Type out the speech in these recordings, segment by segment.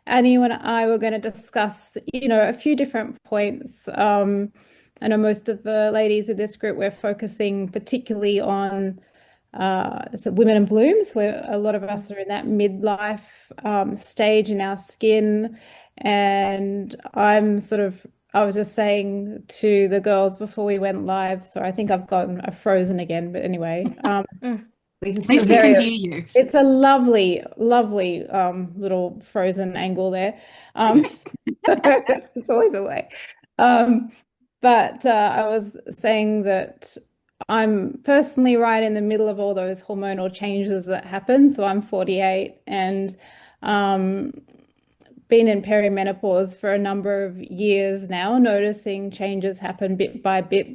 Annie and I were going to discuss, a few different points. I know most of the ladies in this group, we're focusing particularly on so women in blooms, where a lot of us are in that midlife stage in our skin. And I was just saying to the girls before we went live, so I think I've gotten frozen again, but anyway, At least we can very, hear you. it's a lovely, lovely little frozen angle there. Um, it's always a way. Um, but I was saying that I'm personally right in the middle of all those hormonal changes that happen. So I'm 48 and um, been in perimenopause for a number of years now, noticing changes happen bit by bit,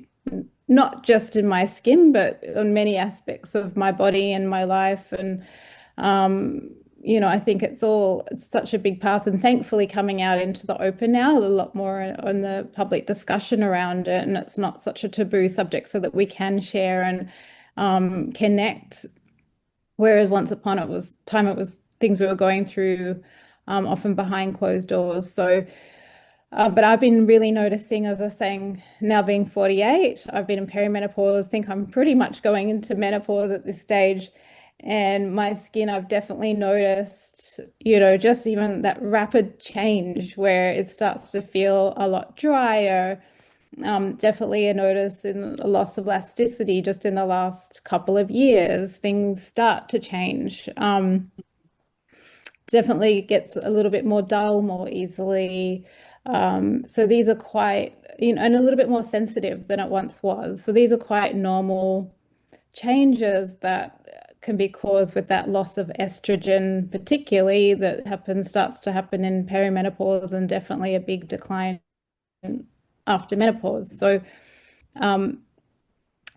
not just in my skin, but on many aspects of my body and my life. And um, I think it's such a big path, and thankfully coming out into the open now, a lot more on the public discussion around it, and it's not such a taboo subject, so that we can share and connect. Whereas once upon it was things we were going through, often behind closed doors. So, but I've been really noticing, as I was saying, now being 48, I've been in perimenopause, think I'm pretty much going into menopause at this stage. And my skin, I've definitely noticed, just even that rapid change where it starts to feel a lot drier. Definitely a notice in a loss of elasticity just in the last couple of years. Things start to change. Definitely gets a little bit more dull more easily. So these are quite, and a little bit more sensitive than it once was. So these are quite normal changes that can be caused with that loss of estrogen, particularly starts to happen in perimenopause, and definitely a big decline after menopause. So um,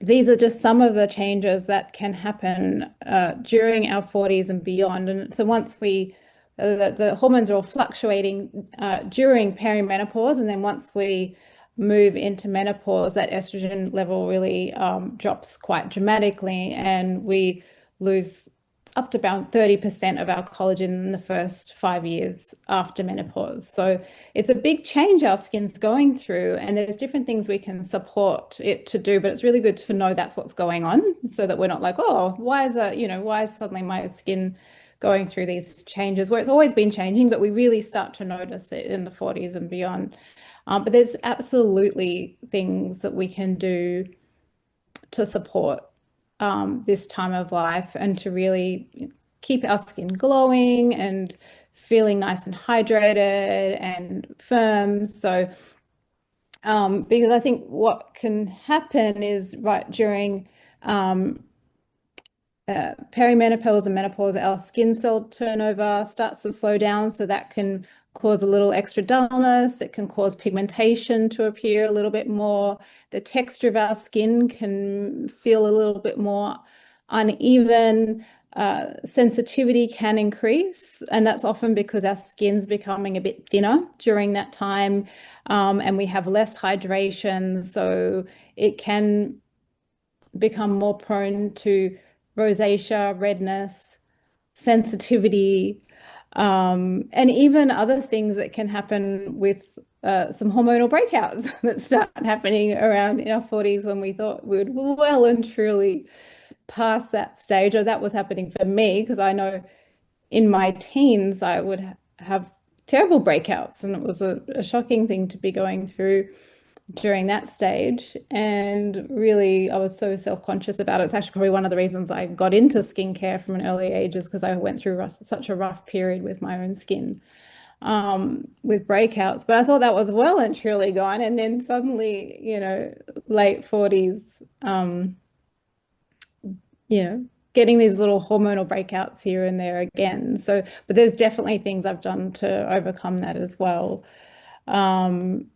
these are just some of the changes that can happen during our 40s and beyond. And so the hormones are all fluctuating during perimenopause, and then once we move into menopause, that estrogen level really drops quite dramatically, and we lose up to about 30% of our collagen in the first 5 years after menopause. So it's a big change our skin's going through, and there's different things we can support it to do, but it's really good to know that's what's going on, so that we're not like, oh, why is suddenly my skin going through these changes, where it's always been changing, but we really start to notice it in the 40s and beyond. But there's absolutely things that we can do to support this time of life, and to really keep our skin glowing and feeling nice and hydrated and firm. So, because I think what can happen is right during perimenopause and menopause, our skin cell turnover starts to slow down. So that can cause a little extra dullness. It can cause pigmentation to appear a little bit more. The texture of our skin can feel a little bit more uneven. Sensitivity can increase, and that's often because our skin's becoming a bit thinner during that time, and we have less hydration. So it can become more prone to rosacea, redness, sensitivity, and even other things that can happen with some hormonal breakouts that start happening around in our 40s, when we thought we would well and truly pass that stage. Or that was happening for me, because I know in my teens I would have terrible breakouts, and it was a shocking thing to be going through during that stage. And really, I was so self-conscious about it. It's actually probably one of the reasons I got into skincare from an early age, is because I went through such a rough period with my own skin, with breakouts. But I thought that was well and truly gone. And then suddenly, late 40s, getting these little hormonal breakouts here and there again. So, but there's definitely things I've done to overcome that as well. Um,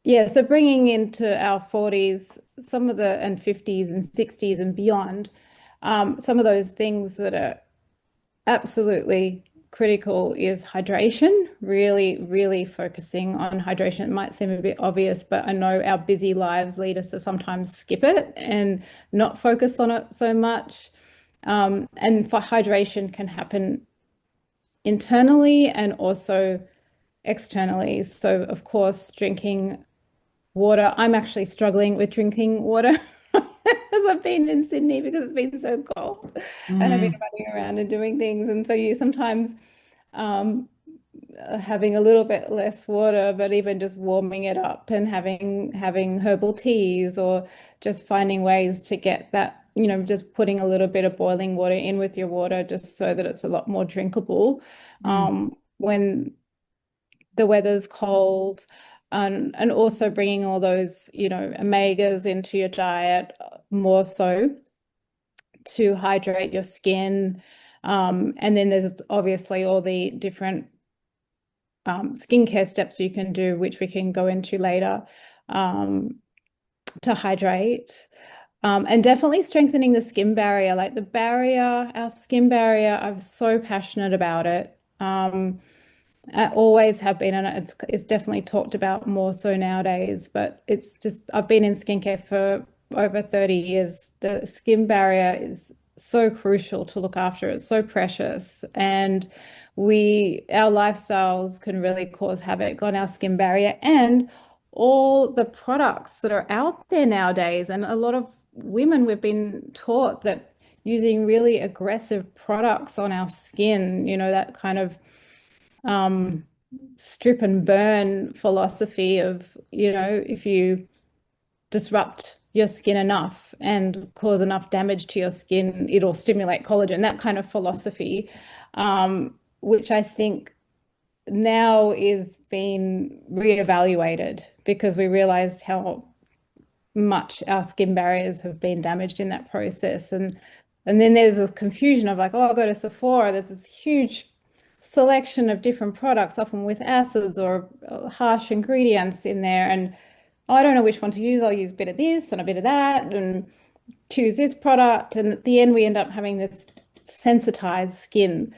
yeah, so bringing into our 40s, and 50s and 60s and beyond, some of those things that are absolutely critical is hydration, really, really focusing on hydration. It might seem a bit obvious, but I know our busy lives lead us to sometimes skip it and not focus on it so much. And for hydration can happen internally and also externally. So, of course, drinking water. I'm actually struggling with drinking water as I've been in Sydney because it's been so cold and I've been Mm, running around and doing things. And so you sometimes um, having a little bit less water, but even just warming it up and having herbal teas or just finding ways to get that, just putting a little bit of boiling water in with your water just so that it's a lot more drinkable. mm, When the weather's cold, and also bringing all those, omegas into your diet more so to hydrate your skin. And then there's obviously all the different skincare steps you can do, which we can go into later, um, to hydrate. And definitely strengthening the skin barrier, like our skin barrier, I'm so passionate about it. I always have been, and it's definitely talked about more so nowadays, but it's just I've been in skincare for over 30 years. The skin barrier is so crucial to look after. It's so precious. And our lifestyles can really cause havoc on our skin barrier and all the products that are out there nowadays. And a lot of women, we've been taught that using really aggressive products on our skin, that kind of um, strip and burn philosophy of, if you disrupt your skin enough and cause enough damage to your skin, it'll stimulate collagen, that kind of philosophy, which I think now is being reevaluated because we realized how much our skin barriers have been damaged in that process. And then there's a confusion of like, oh, I'll go to Sephora. There's this huge selection of different products, often with acids or harsh ingredients in there. And oh, I don't know which one to use. I'll use a bit of this and a bit of that and choose this product. And at the end, we end up having this sensitized skin,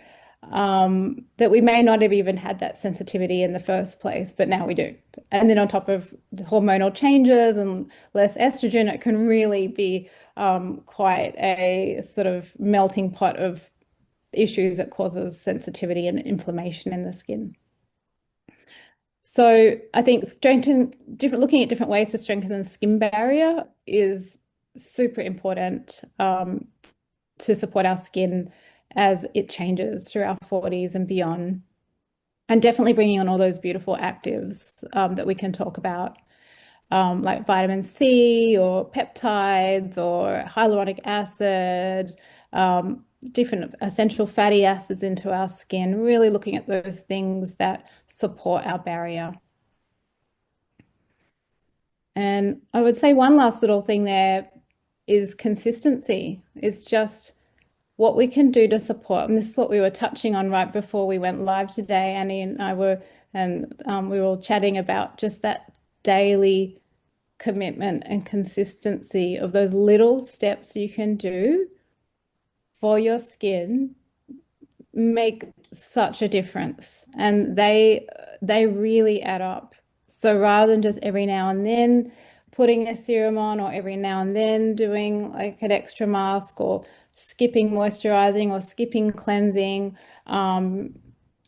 that we may not have even had that sensitivity in the first place, but now we do. And then on top of the hormonal changes and less estrogen, it can really be quite a sort of melting pot of issues that causes sensitivity and inflammation in the skin. So I think looking at different ways to strengthen the skin barrier is super important, to support our skin as it changes through our 40s and beyond. And definitely bringing on all those beautiful actives, that we can talk about, like vitamin C or peptides or hyaluronic acid, different essential fatty acids into our skin, really looking at those things that support our barrier. And I would say one last little thing there is consistency. It's just what we can do to support. And this is what we were touching on right before we went live today. Annie and I were, and we were all chatting about just that daily commitment and consistency of those little steps you can do for your skin make such a difference, and they really add up. So rather than just every now and then putting a serum on, or every now and then doing like an extra mask, or skipping moisturizing or skipping cleansing,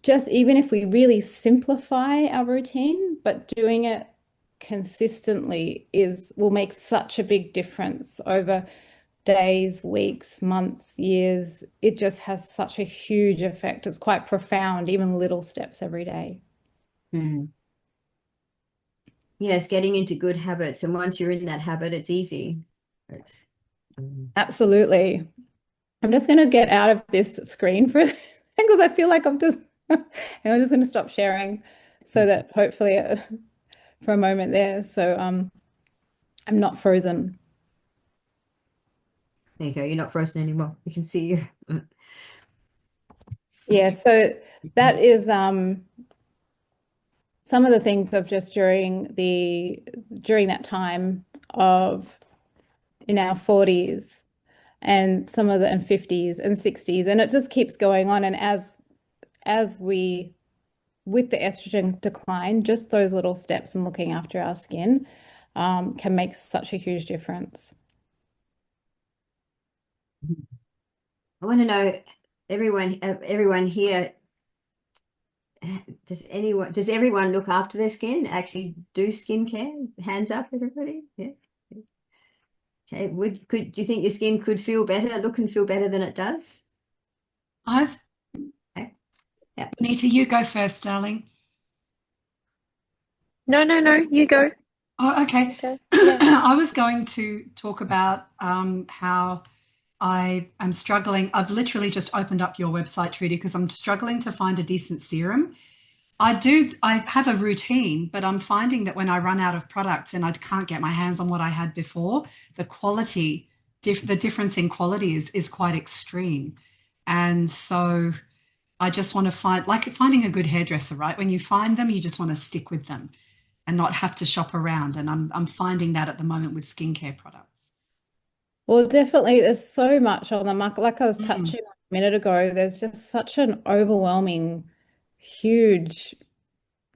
just even if we really simplify our routine, but doing it consistently is will make such a big difference over days, weeks, months, years. It just has such a huge effect. It's quite profound, even little steps every day. mm. Yes, getting into good habits. And once you're in that habit, it's easy. It's, mm. Absolutely. I'm just going to get out of this screen for a second because I feel like and I'm just going to stop sharing so that hopefully, for a moment there, so I'm not frozen. There you go. You're not frozen anymore. We can see you. Yeah, so that is some of the things of just during that time of in our 40s, and some of the in 50s and 60s, and it just keeps going on. And as we with the estrogen decline, just those little steps and looking after our skin, can make such a huge difference. I want to know everyone here, does everyone look after their skin? Actually do skincare? Hands up, everybody. Yeah. Okay. Do you think your skin could feel better, look and feel better than it does? I've Okay. Yeah. Anita, you go first, darling. No, no, no, you go. Oh, okay. Okay. Yeah. I was going to talk about how I am struggling. I've literally just opened up your website, Trudy, because I'm struggling to find a decent serum. I have a routine, but I'm finding that when I run out of products and I can't get my hands on what I had before, the quality, the difference in quality is quite extreme. And so I just want to find, like finding a good hairdresser, right? When you find them, you just want to stick with them and not have to shop around. And I'm finding that at the moment with skincare products. Well, definitely, there's so much on the market. Like I was Mm. touching on a minute ago, there's just such an overwhelming, huge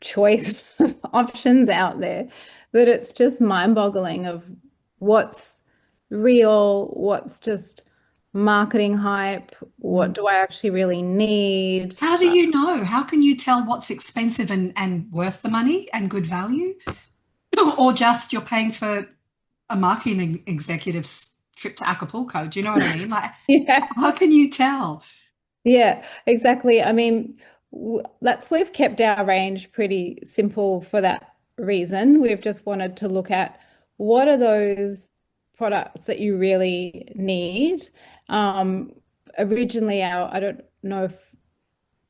choice of options out there that it's just mind-boggling of what's real, what's just marketing hype, what do I actually really need? How do you know? How can you tell what's expensive and worth the money and good value? Or just you're paying for a marketing executive's trip to Acapulco? Do you know what I mean? Like, Yeah. how can you tell? Yeah, exactly. I mean, we've kept our range pretty simple for that reason. We've just wanted to look at what are those products that you really need. Um, Originally, I don't know if,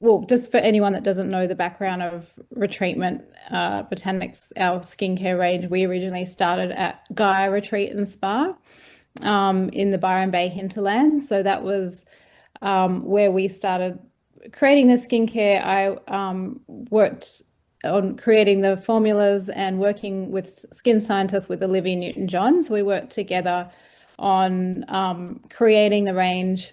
well, just for anyone that doesn't know the background of Retreatment, Botanics, our skincare range, we originally started at Gaia Retreat and Spa in the Byron Bay hinterland. So that was where we started creating the skincare. I worked on creating the formulas and working with skin scientists with Olivia Newton-John. So we worked together on creating the range.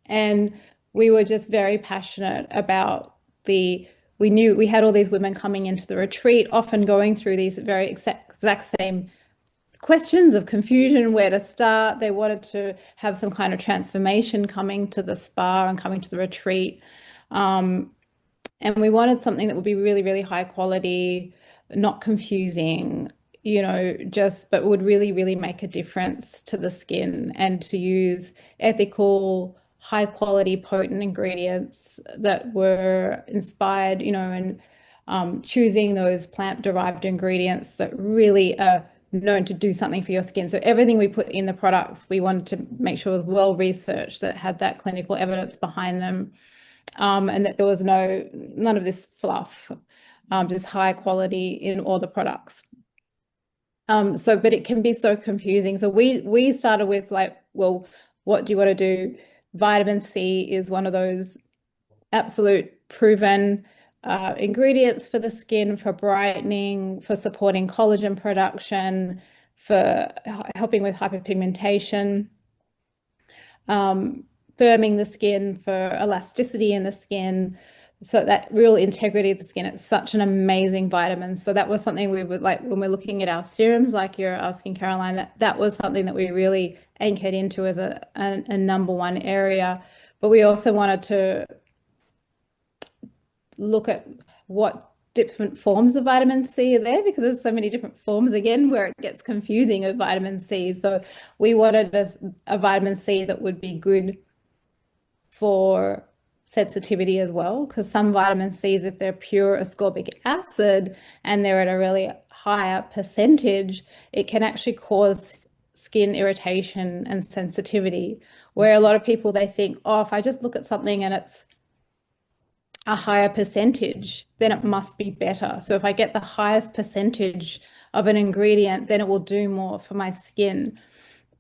And we were just very passionate about we knew we had all these women coming into the retreat, often going through these very exact same questions of confusion, where to start. They wanted to have some kind of transformation coming to the spa and coming to the retreat. And we wanted something that would be really, really high quality, not confusing, but would really, really make a difference to the skin, and to use ethical, high quality, potent ingredients that were inspired, and choosing those plant-derived ingredients that really are known to do something for your skin. So everything we put in the products, we wanted to make sure was well researched, that had that clinical evidence behind them, and that there was none of this fluff, just high quality in all the products. But it can be so confusing. So we started with like, well, what do you want to do? Vitamin C is one of those absolute proven ingredients for the skin, for brightening, for supporting collagen production, for helping with hyperpigmentation, firming the skin, for elasticity in the skin. So that real integrity of the skin, it's such an amazing vitamin. So that was something we would like when we're looking at our serums, like you're asking, Caroline, that was something that we really anchored into as a number one area. But we also wanted to look at what different forms of vitamin C are there, because there's so many different forms, again, where it gets confusing of vitamin C. So we wanted a vitamin C that would be good for sensitivity as well, because some vitamin C's, if they're pure ascorbic acid and they're at a really higher percentage, it can actually cause skin irritation and sensitivity, where a lot of people, they think, oh, if I just look at something and it's a higher percentage, then it must be better. So if I get the highest percentage of an ingredient, then it will do more for my skin.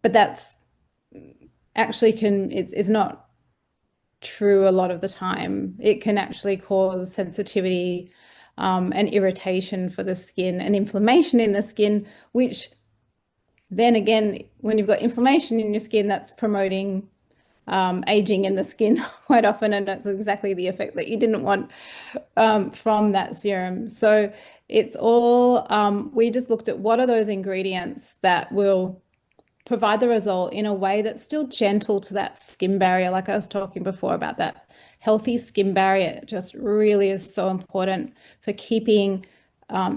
But that's actually it's not true a lot of the time. It can actually cause sensitivity and irritation for the skin and inflammation in the skin, which then again, when you've got inflammation in your skin, that's promoting aging in the skin quite often, and that's exactly the effect that you didn't want from that serum. So it's all, we just looked at what are those ingredients that will provide the result in a way that's still gentle to that skin barrier, like I was talking before about that healthy skin barrier just really is so important for keeping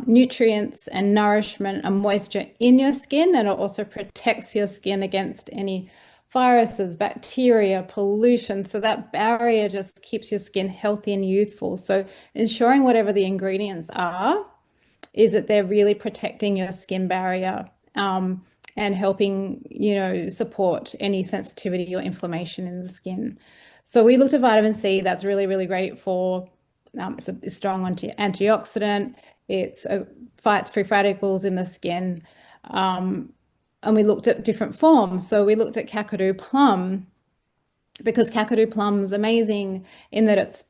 nutrients and nourishment and moisture in your skin, and it also protects your skin against any viruses, bacteria, pollution. So that barrier just keeps your skin healthy and youthful. So ensuring whatever the ingredients are is that they're really protecting your skin barrier and helping, support any sensitivity or inflammation in the skin. So we looked at vitamin C. That's really, really great for, it's a strong antioxidant. It fights free radicals in the skin. And we looked at different forms. So we looked at Kakadu plum, because Kakadu plum is amazing in that it's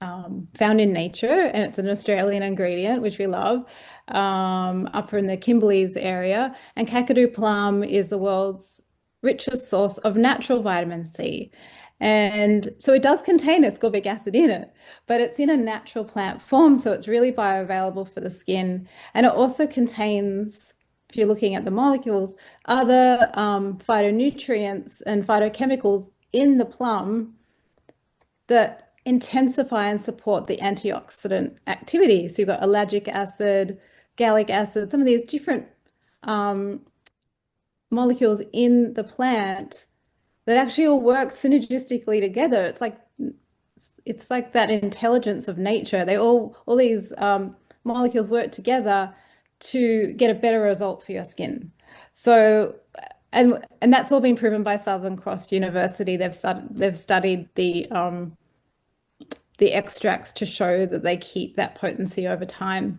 found in nature, and it's an Australian ingredient, which we love, up in the Kimberleys area. And Kakadu plum is the world's richest source of natural vitamin C. And so it does contain ascorbic acid in it, but it's in a natural plant form, so it's really bioavailable for the skin. And it also contains, if you're looking at the molecules, other phytonutrients and phytochemicals in the plum that intensify and support the antioxidant activity. So you've got ellagic acid, gallic acid, some of these different molecules in the plant that actually all work synergistically together. It's like that intelligence of nature. All these molecules work together to get a better result for your skin. So, and that's all been proven by Southern Cross University. They've studied the extracts to show that they keep that potency over time.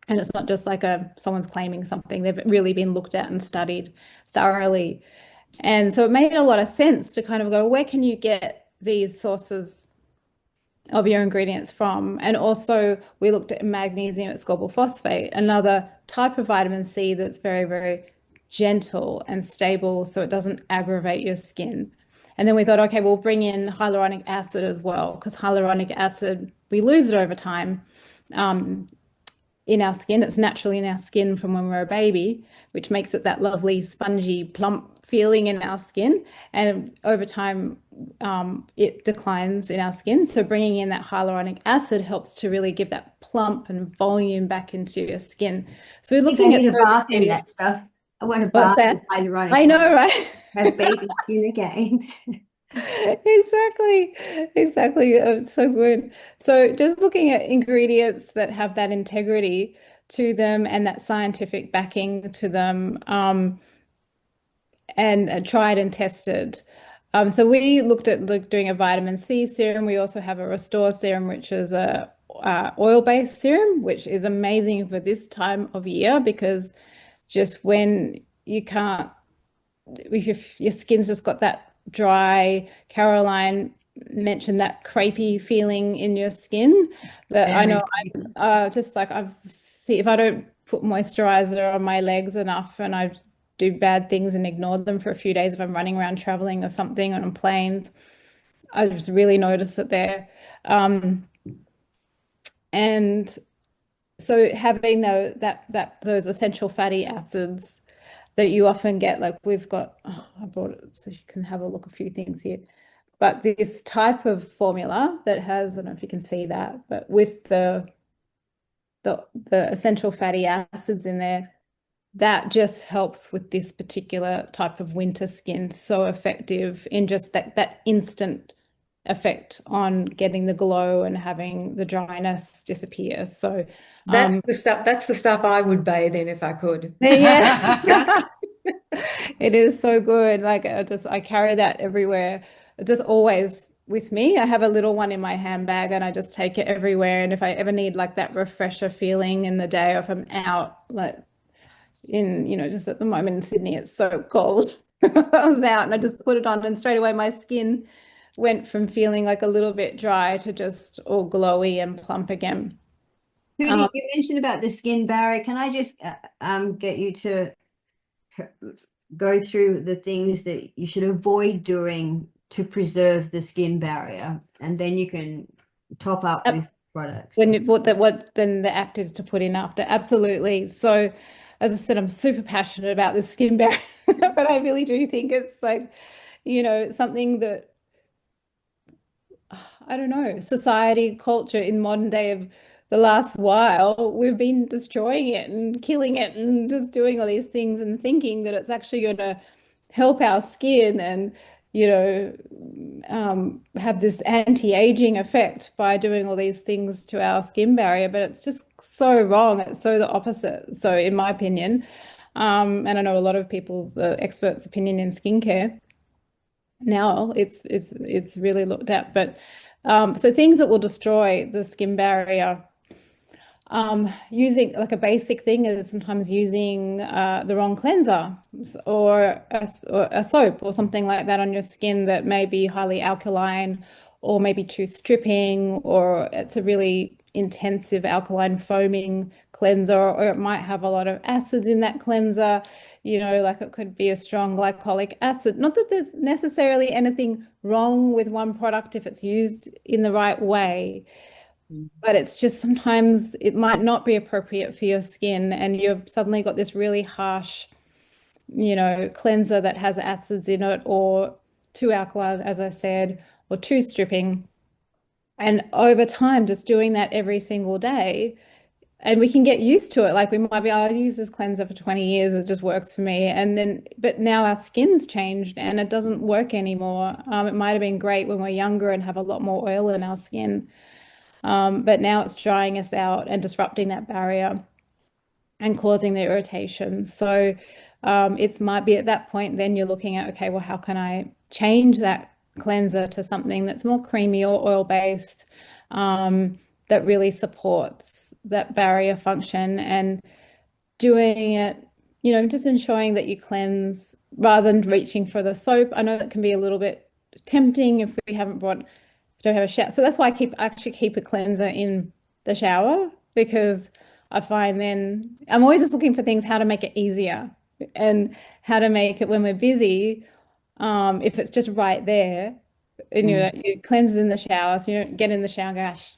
And it's not just like someone's claiming something. They've really been looked at and studied thoroughly. And so it made a lot of sense to kind of go, where can you get these sources of your ingredients from? And also we looked at magnesium ascorbyl phosphate, another type of vitamin C that's very, very gentle and stable, so it doesn't aggravate your skin. And then we thought, okay, we'll bring in hyaluronic acid as well, because hyaluronic acid, we lose it over time in our skin. It's naturally in our skin from when we're a baby, which makes it that lovely, spongy, plump feeling in our skin. And over time, it declines in our skin. So bringing in that hyaluronic acid helps to really give that plump and volume back into your skin. So we're looking at a bath in that stuff. I want to bath in hyaluronic acid. I know, right? Have baby skin again. Exactly. It's so good. So just looking at ingredients that have that integrity to them and that scientific backing to them, and tried and tested. So we looked at doing a vitamin C serum. We also have a Restore serum, which is a oil-based serum, which is amazing for this time of year, because just when you can't, if your skin's just got that dry, Caroline mentioned that crepey feeling in your skin that I know I've seen, if I don't put moisturizer on my legs enough and I do bad things and ignore them for a few days, if I'm running around traveling or something on planes, I just really notice that there. And so having those essential fatty acids that you often get, like we've got, I brought it so you can have a look, a few things here. But this type of formula that has, I don't know if you can see that, but with the essential fatty acids in there, that just helps with this particular type of winter skin. So effective in just that instant effect on getting the glow and having the dryness disappear. So that's the stuff I would bathe in if I could. Yeah. It is so good. Like I carry that everywhere. Just always with me. I have a little one in my handbag and I just take it everywhere. And if I ever need like that refresher feeling in the day, or if I'm out, like just at the moment in Sydney, it's so cold. I was out and I just put it on, and straight away my skin went from feeling like a little bit dry to just all glowy and plump again. Trudi, you mentioned about the skin barrier. Can I just get you to go through the things that you should avoid doing to preserve the skin barrier, and then you can top up with products? Then the actives to put in after? Absolutely. So as I said, I'm super passionate about the skin barrier, but I really do think it's like, something that I don't know, society, culture in modern day of the last while, we've been destroying it and killing it and just doing all these things and thinking that it's actually going to help our skin and, have this anti-aging effect by doing all these things to our skin barrier. But it's just so wrong. It's so the opposite. So in my opinion, and I know a lot of people's, the experts' opinion in skincare, now it's really looked at. But so things that will destroy the skin barrier, using like a basic thing is sometimes using the wrong cleanser or a soap or something like that on your skin that may be highly alkaline or maybe too stripping, or it's a really intensive alkaline foaming cleanser, or it might have a lot of acids in that cleanser, like it could be a strong glycolic acid. Not that there's necessarily anything wrong with one product if it's used in the right way, but it's just sometimes it might not be appropriate for your skin, and you've suddenly got this really harsh, cleanser that has acids in it, or too alkaline, as I said, or too stripping. And over time, just doing that every single day, and we can get used to it. Like we might be, I'll use this cleanser for 20 years, it just works for me. And then, but now our skin's changed and it doesn't work anymore. It might have been great when we're younger and have a lot more oil in our skin. But now it's drying us out and disrupting that barrier and causing the irritation. So it might be at that point, then you're looking at, okay, well, how can I change that cleanser to something that's more creamy or oil-based, that really supports that barrier function, and doing it, just ensuring that you cleanse rather than reaching for the soap. I know that can be a little bit tempting if we don't have a shower. So that's why I actually keep a cleanser in the shower, because I find then I'm always just looking for things, how to make it easier and how to make it when we're busy. If it's just right there, and you cleanse in the shower, so you don't get in the shower and go, gosh,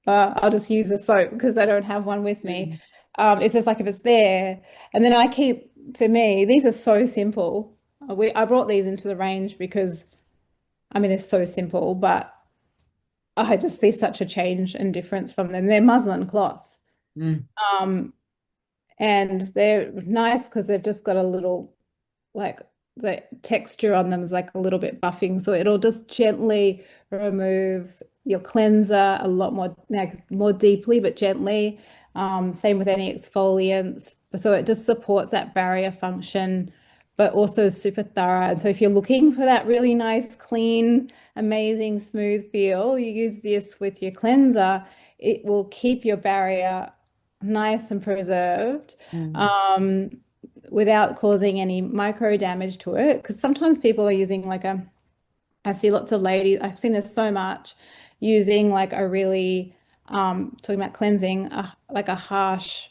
I'll just use the soap because I don't have one with me. It's just like if it's there. And then for me, these are so simple. I brought these into the range because, I mean, they're so simple, but I just see such a change and difference from them. They're muslin cloths. And they're nice because they've just got a little, like, the texture on them is like a little bit buffing. So it'll just gently remove your cleanser a lot more, like more deeply, but gently. Same with any exfoliants. So it just supports that barrier function, but also is super thorough. And so if you're looking for that really nice, clean, amazing, smooth feel, you use this with your cleanser. It will keep your barrier nice and preserved, without causing any micro damage to it. Because sometimes people are using I see lots of ladies, I've seen this so much, using like a really, talking about cleansing, like a harsh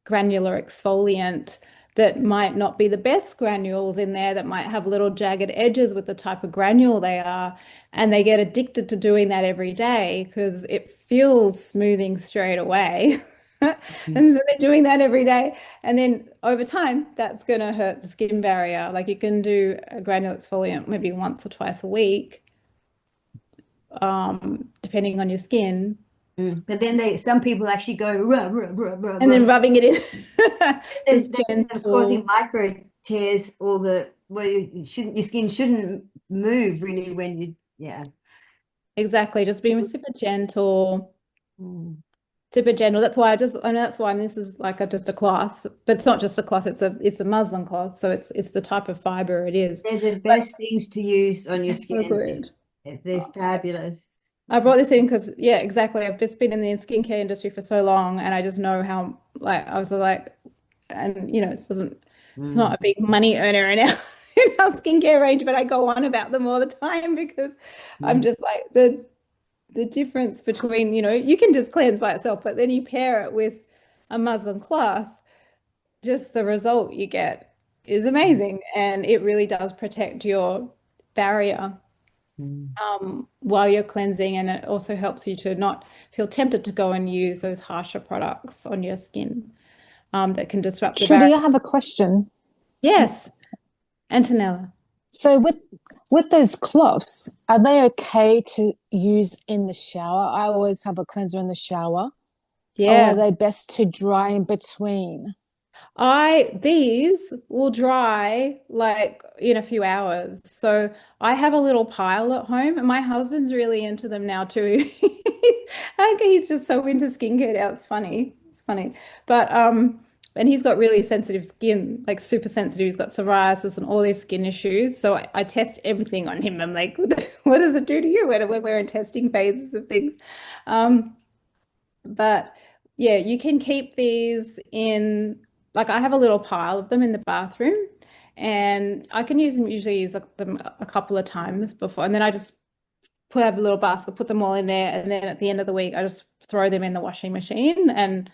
granular exfoliant that might not be the best granules in there, that might have little jagged edges with the type of granule they are. And they get addicted to doing that every day because it feels smoothing straight away. And so they're doing that every day. And then over time, that's going to hurt the skin barrier. Like you can do a granular exfoliant maybe once or twice a week, depending on your skin. But then some people actually go rub, rub, rub, rub, And then rubbing it in. They're causing micro tears, your skin shouldn't move really when Exactly. Just being super gentle. Super gentle. That's why and this is like just a cloth, but it's not just a cloth, it's a muslin cloth. So it's the type of fiber it is. They're the best things to use on your skin. So good. They're fabulous. I brought this in because, yeah, exactly. I've just been in the skincare industry for so long, and I just know how, I was like, and it's not a big money earner in our skincare range, but I go on about them all the time because I'm just like the difference between, you can just cleanse by itself, but then you pair it with a muslin cloth, just the result you get is amazing. And it really does protect your barrier while you're cleansing, and it also helps you to not feel tempted to go and use those harsher products on your skin that can disrupt the barrier. Trudy, I have a question. Yes, Antonella. So with those cloths, are they okay to use in the shower? I always have a cleanser in the shower. Or are Yeah. they best to dry in between? These will dry like in a few hours. So I have a little pile at home, and my husband's really into them now too. I think he's just so into skincare now. It's funny. It's funny. But and he's got really sensitive skin, like super sensitive. He's got psoriasis and all these skin issues. So I test everything on him. I'm like, what does it do to you when we're in testing phases of things? Um, but yeah, you can keep these in, like I have a little pile of them in the bathroom, and I can usually use them a couple of times before, and then I just have a little basket, put them all in there, and then at the end of the week I just throw them in the washing machine and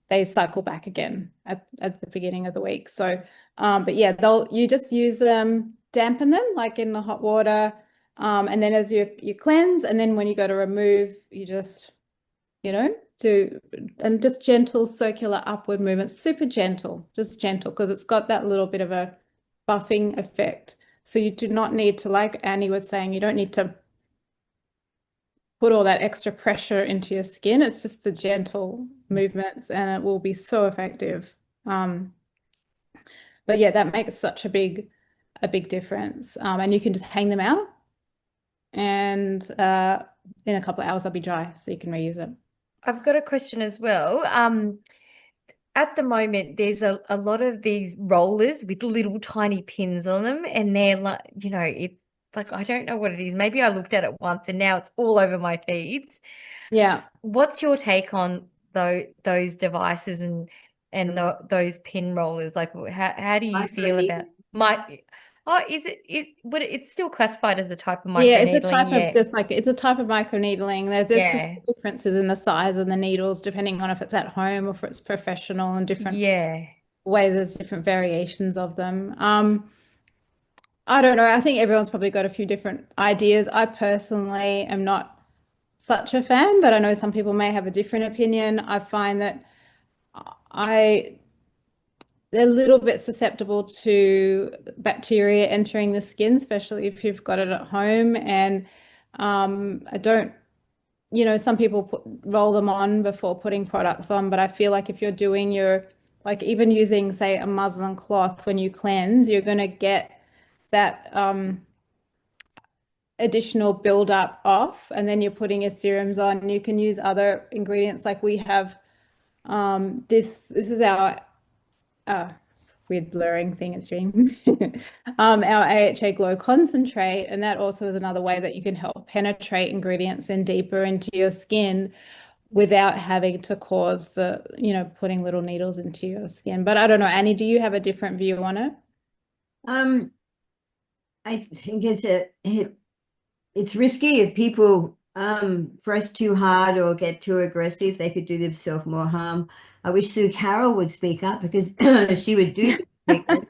they cycle back again at the beginning of the week. So but yeah, you just use them, dampen them like in the hot water, and then as you cleanse, and then when you go to remove, you just do, and just gentle circular upward movements, super gentle, just gentle, because it's got that little bit of a buffing effect. So you do not need to, like Annie was saying, you don't need to put all that extra pressure into your skin. It's just the gentle movements, and it will be so effective. But yeah, that makes such a big difference. And you can just hang them out, and in a couple of hours they'll be dry, so you can reuse them. I've got a question as well. At the moment, there's a lot of these rollers with little tiny pins on them, and they're like, it's like, I don't know what it is. Maybe I looked at it once and now it's all over my feeds. Yeah. What's your take on those devices and those pin rollers? Like, how do you feel about it's still classified as a type of Yeah, it's a microneedling? type of it's a type of microneedling. There's Yeah. differences in the size of the needles depending on if it's at home or if it's professional, and different Yeah. ways. There's different variations of them. I don't know. I think everyone's probably got a few different ideas. I personally am not such a fan, but I know some people may have a different opinion. I find that I they're a little bit susceptible to bacteria entering the skin, especially if you've got it at home. And I don't, some people roll them on before putting products on, but I feel like if you're doing like even using, say, a muslin cloth when you cleanse, you're going to get that additional buildup off, and then you're putting your serums on. You can use other ingredients, like we have this is our weird blurring thing in stream. Our AHA Glow concentrate, and that also is another way that you can help penetrate ingredients in deeper into your skin without having to cause putting little needles into your skin. But I don't know, Annie, do you have a different view on it? I think it's risky if people press too hard or get too aggressive. They could do themselves more harm. I wish Sue Carroll would speak up, because she would do treatment.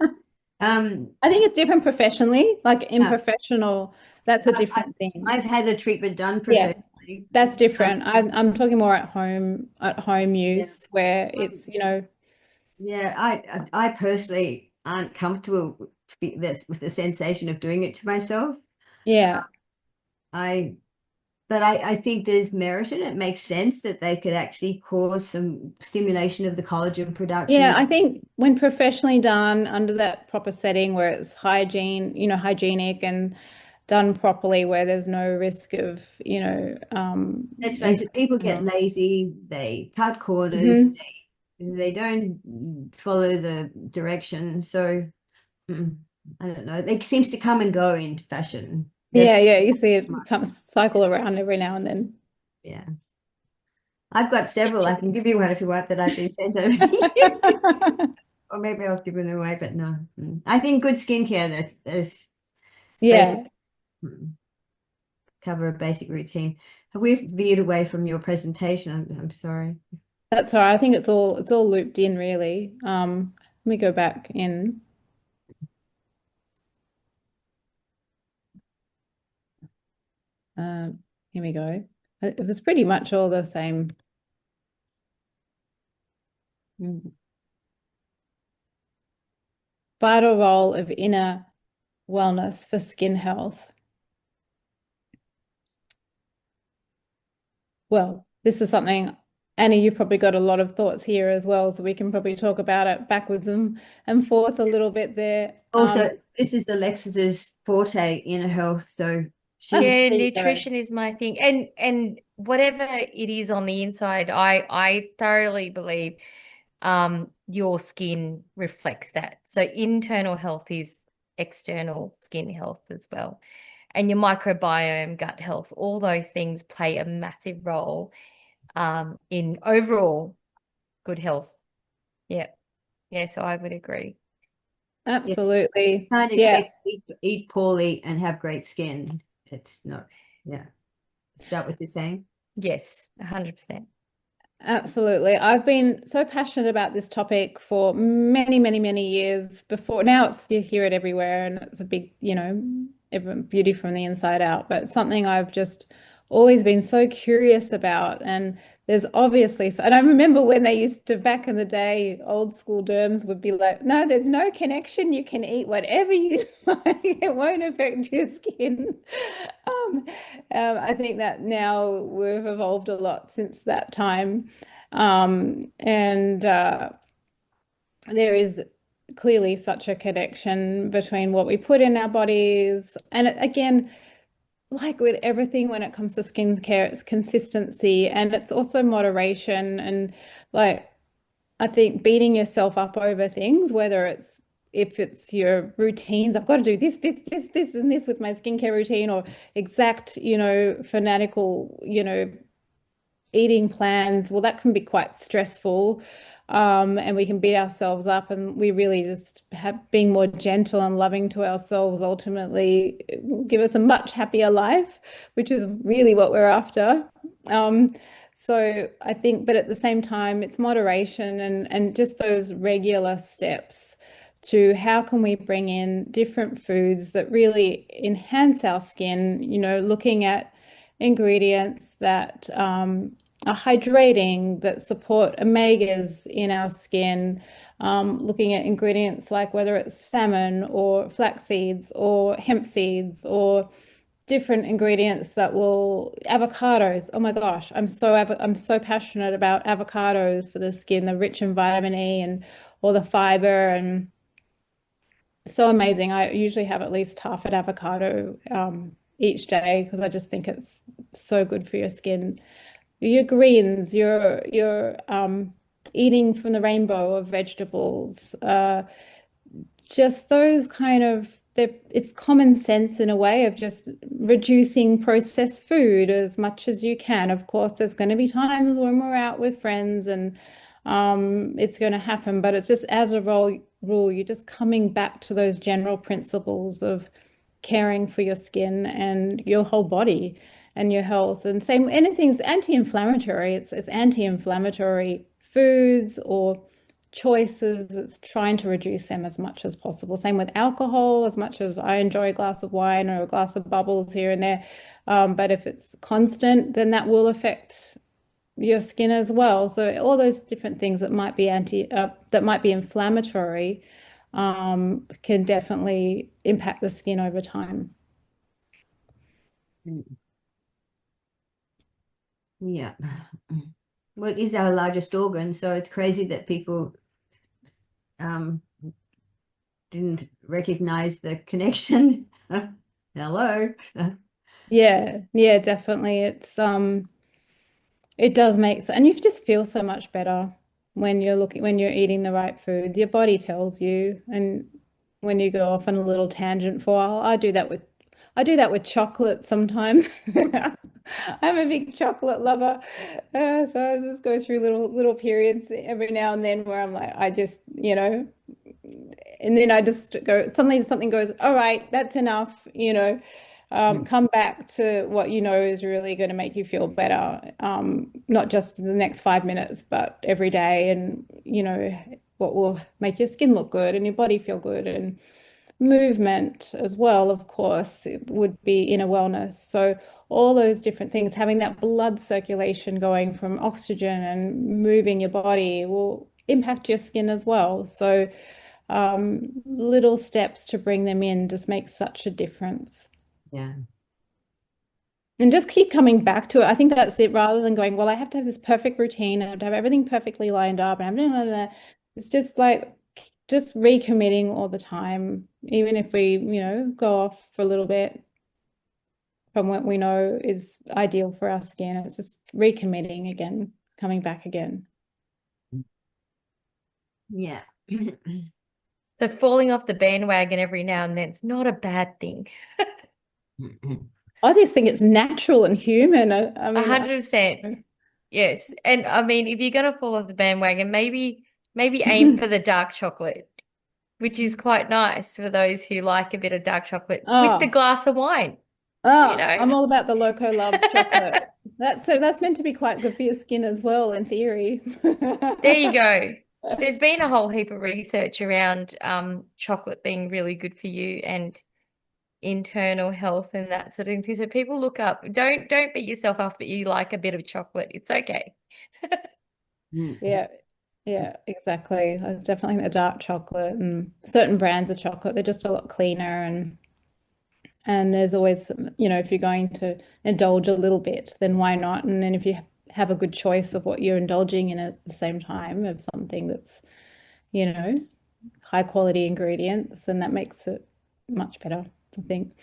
I think it's different professionally, like in professional, that's a different thing. I've had a treatment done Yeah, professionally. that's different. I'm talking more at home use, where it's, Yeah, I personally aren't comfortable with the sensation of doing it to myself. yeah. But I think there's merit in it. It makes sense that they could actually cause some stimulation of the collagen production. Yeah, I think when professionally done under that proper setting where it's hygienic and done properly, where there's no risk of, Let's face it, people get lazy, they cut corners, Mhm. they don't follow the direction. So I don't know. It seems to come and go in fashion. Yeah, you see it cycle around every now and then. Yeah. I've got several. I can give you one if you want, that I've been sent over. Or maybe I'll give it away, but no. I think good skincare that's Yeah. cover a basic routine. Have we veered away from your presentation? I'm sorry. That's all right. I think it's all looped in, really. Let me go back in. Here we go. It was pretty much all the same. Vital role of inner wellness for skin health? Well, this is something, Annie, you've probably got a lot of thoughts here as well, so we can probably talk about it backwards and forth a little bit there. Also, this is Alexis's forte, inner health, so yeah, nutrition is my thing, and whatever it is on the inside, I thoroughly believe your skin reflects that. So internal health is external skin health as well. And your microbiome, gut health, all those things play a massive role in overall good health. Yeah. Yeah, so I would agree. Absolutely. Can't expect to eat poorly and have great skin. It's not, yeah. Is that what you're saying? Yes, 100%. Absolutely. I've been so passionate about this topic for many, many, many years before. Now you hear it everywhere, and it's a big, beauty from the inside out, but something I've just always been so curious about. And there's obviously, and I remember when they used to, back in the day, old school derms would be like, no, there's no connection. You can eat whatever you like. It won't affect your skin. I think that now we've evolved a lot since that time. There is clearly such a connection between what we put in our bodies. And again, like with everything when it comes to skincare, it's consistency and it's also moderation. And like, I think beating yourself up over things, if it's your routines, I've got to do this, and this with my skincare routine, or exact, fanatical, eating plans, well, that can be quite stressful. And we can beat ourselves up, and we really just being more gentle and loving to ourselves ultimately will give us a much happier life, which is really what we're after. So I think, but at the same time, it's moderation and just those regular steps to how can we bring in different foods that really enhance our skin, looking at ingredients that are hydrating, that support omegas in our skin, looking at ingredients like whether it's salmon or flax seeds or hemp seeds or different ingredients avocados. Oh my gosh, I'm so passionate about avocados for the skin. They're rich in vitamin E and all the fiber, and so amazing. I usually have at least half an avocado each day because I just think it's so good for your skin. Your greens, your eating from the rainbow of vegetables, just those kind of, it's common sense in a way of just reducing processed food as much as you can. Of course, there's going to be times when we're out with friends and it's going to happen, but it's just as a rule, you're just coming back to those general principles of caring for your skin and your whole body and your health. And same, anything's anti-inflammatory. It's anti-inflammatory foods or choices. It's trying to reduce them as much as possible. Same with alcohol. As much as I enjoy a glass of wine or a glass of bubbles here and there, but if it's constant, then that will affect your skin as well. So all those different things that might be inflammatory can definitely impact the skin over time. Yeah. Well, it is our largest organ, so it's crazy that people didn't recognize the connection. Hello. Yeah, definitely. It does make sense, and you just feel so much better when you're eating the right food. Your body tells you, and when you go off on a little tangent for a while, I do that with chocolate sometimes. I'm a big chocolate lover, so I just go through little periods every now and then where I'm like, I just, and then I just go, suddenly something goes, all right, that's enough, come back to what is really going to make you feel better, not just in the next 5 minutes, but every day, and what will make your skin look good and your body feel good. And movement as well, of course, it would be inner wellness. So all those different things, having that blood circulation going from oxygen and moving your body will impact your skin as well. So little steps to bring them in just make such a difference. Yeah. And just keep coming back to it. I think that's it, rather than going, well, I have to have this perfect routine, I have to have everything perfectly lined up, and I'm it's just like just recommitting all the time, even if we, go off for a little bit from what we know is ideal for our skin. It's just recommitting again, coming back again. Yeah. So falling off the bandwagon every now and then, it's not a bad thing. I just think it's natural and human. I mean, 100%. Yes. And I mean, if you're going to fall off the bandwagon, maybe aim for the dark chocolate, which is quite nice for those who like a bit of dark chocolate with the glass of wine. I'm all about the Loco Love chocolate. That's meant to be quite good for your skin as well, in theory. There you go. There's been a whole heap of research around chocolate being really good for you and internal health and that sort of thing. So people look up, don't beat yourself up, but you like a bit of chocolate. It's okay. Yeah, exactly. I definitely think the dark chocolate and certain brands of chocolate, they're just a lot cleaner, and there's always, if you're going to indulge a little bit, then why not? And then if you have a good choice of what you're indulging in at the same time, of something that's, high quality ingredients, then that makes it much better, I think.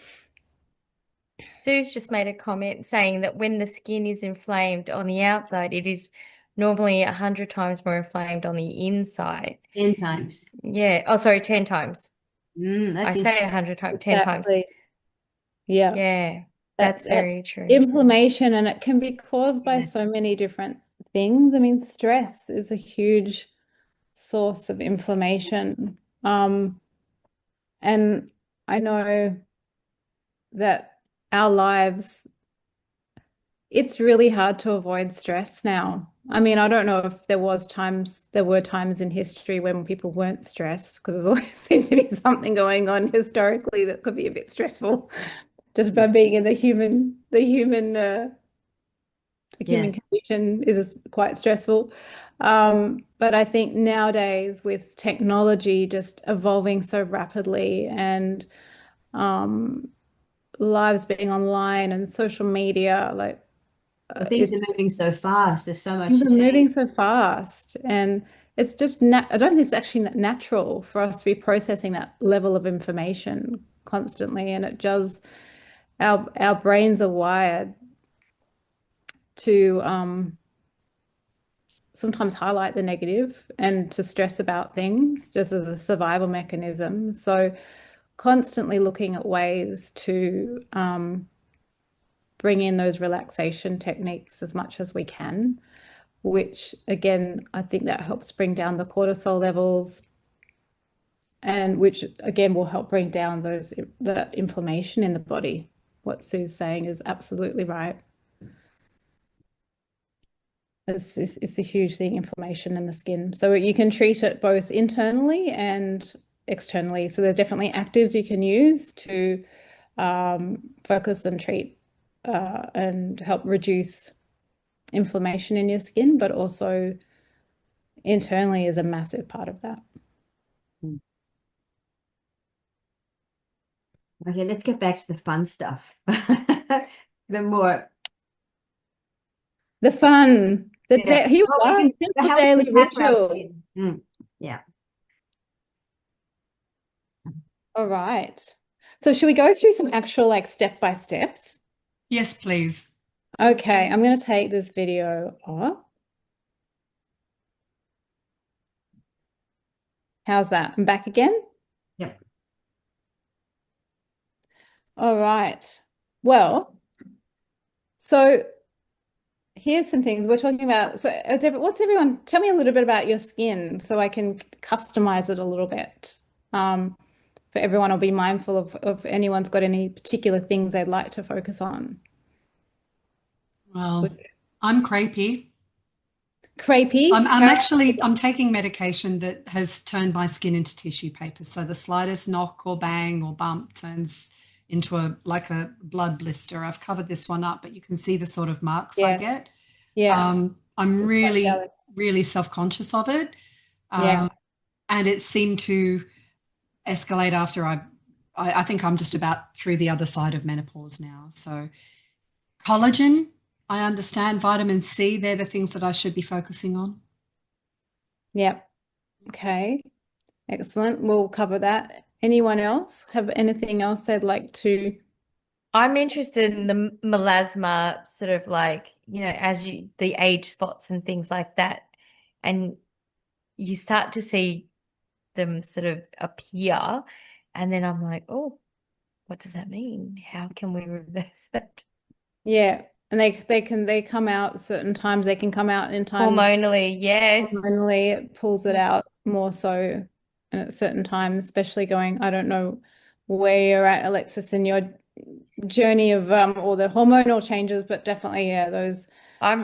Sue's just made a comment saying that when the skin is inflamed on the outside, it is normally 100 times more inflamed on the inside. 10 times. Yeah. Oh, sorry, 10 times. That's I say 100 times, 10 times. Yeah. Yeah, that's very true. Inflammation, and it can be caused by so many different things. I mean, stress is a huge source of inflammation. And I know that our lives, it's really hard to avoid stress now. I mean, I don't know if there were times in history when people weren't stressed, because there always seems to be something going on historically that could be a bit stressful, just by being in the human condition is quite stressful. But I think nowadays, with technology just evolving so rapidly, and lives being online and social media, like things are moving so fast. There's so much things are moving change. so fast, and it's just I don't think it's actually natural for us to be processing that level of information constantly, and it does. Our brains are wired to sometimes highlight the negative and to stress about things just as a survival mechanism. So constantly looking at ways to bring in those relaxation techniques as much as we can, which again, I think that helps bring down the cortisol levels, and which again will help bring down the inflammation in the body. What Sue's saying is absolutely right. It's a huge thing, inflammation in the skin. So you can treat it both internally and externally. So there's definitely actives you can use to focus and treat and help reduce inflammation in your skin, but also internally is a massive part of that. Okay, let's get back to the fun stuff. The fun, here we are, simple daily ritual. Yeah. All right. So should we go through some actual step-by-steps? Yes, please. Okay, I'm going to take this video off. How's that? I'm back again? Yep. All right. Well, so here's some things we're talking about. So tell me a little bit about your skin so I can customize it a little bit. For everyone, I'll be mindful of if anyone's got any particular things they'd like to focus on. Well, I'm crepey. Crepey? I'm taking medication that has turned my skin into tissue paper. So the slightest knock or bang or bump turns into a blood blister. I've covered this one up, but you can see the sort of marks I get. Yeah. I'm really self-conscious of it. Yeah. And it seemed to escalate after I think I'm just about through the other side of menopause now. So collagen, I understand. Vitamin C, they're the things that I should be focusing on. Yep. Okay. Excellent. We'll cover that. Anyone else have anything else they'd like to? I'm interested in the melasma, sort of like, as the age spots and things like that. And you start to see them sort of appear. And then I'm like, oh, what does that mean? How can we reverse that? Yeah. And they come out certain times. They can come out in times Hormonally, yes. hormonally, it pulls it out more so at certain times, especially going, I don't know where you're at, Alexis, in your journey of all the hormonal changes, but definitely, yeah, those I'm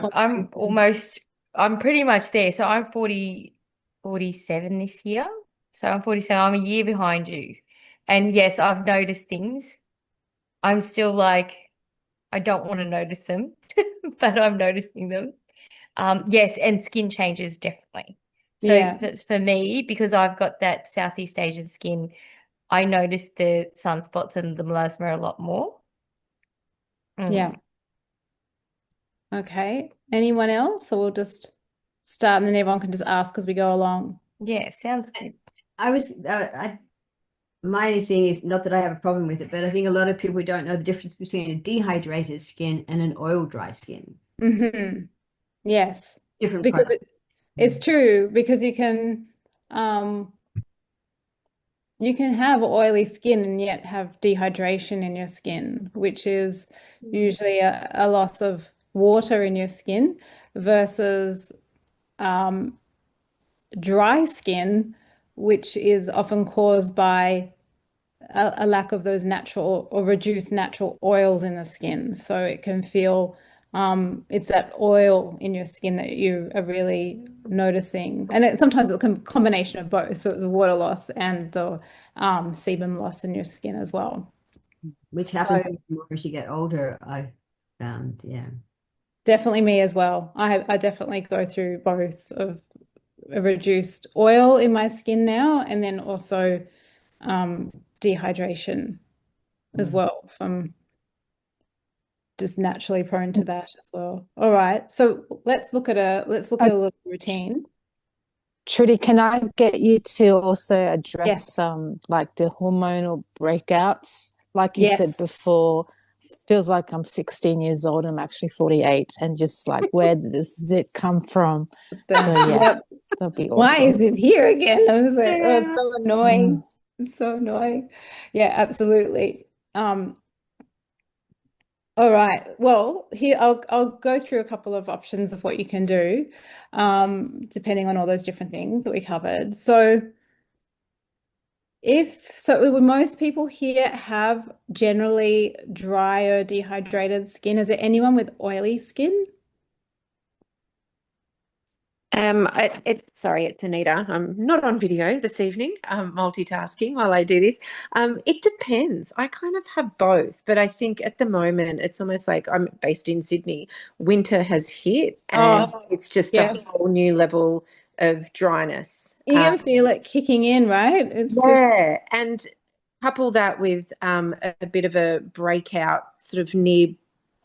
pretty much there. So I'm 47 this year. So I'm 47. I'm a year behind you. And yes, I've noticed things. I'm still like, I don't want to notice them, but I'm noticing them. Yes, and skin changes definitely. So yeah. for me, because I've got that Southeast Asian skin, I notice the sunspots and the melasma a lot more. Yeah. Okay. Anyone else? Or we'll just start and then everyone can just ask as we go along. Yeah, sounds good. My thing is not that I have a problem with it, but I think a lot of people don't know the difference between a dehydrated skin and an oil dry skin. Mm-hmm. Yes. Different Because product. it's true, because you can have oily skin and yet have dehydration in your skin, which is usually a loss of water in your skin versus dry skin, which is often caused by a lack of those natural or reduced natural oils in the skin. So it can feel it's that oil in your skin that you are really noticing. And sometimes it's a combination of both. So it's water loss and sebum loss in your skin as well. Which happens more as you get older, I found, yeah. Definitely me as well. I definitely go through both of a reduced oil in my skin now, and then also dehydration as well, from just naturally prone to that as well. All right, so let's look at a little routine. Trudy, can I get you to also address Yes. like the hormonal breakouts? Like you said Yes. before, feels like I'm 16 years old. I'm actually 48, and just like, where does it come from? So yeah, Yep. that'll be Why awesome. is it here again? I was like, oh, it's so annoying. Mm. It's so annoying. Yeah, absolutely. All right. Well, here I'll go through a couple of options of what you can do, depending on all those different things that we covered. So would most people here have generally dry or dehydrated skin? Is there anyone with oily skin? Sorry, it's Anita. I'm not on video this evening. I'm multitasking while I do this. It depends. I kind of have both, but I think at the moment it's almost like I'm based in Sydney. Winter has hit, and it's just a whole new level of dryness. You can feel it kicking in, right? It's and couple that with a bit of a breakout sort of near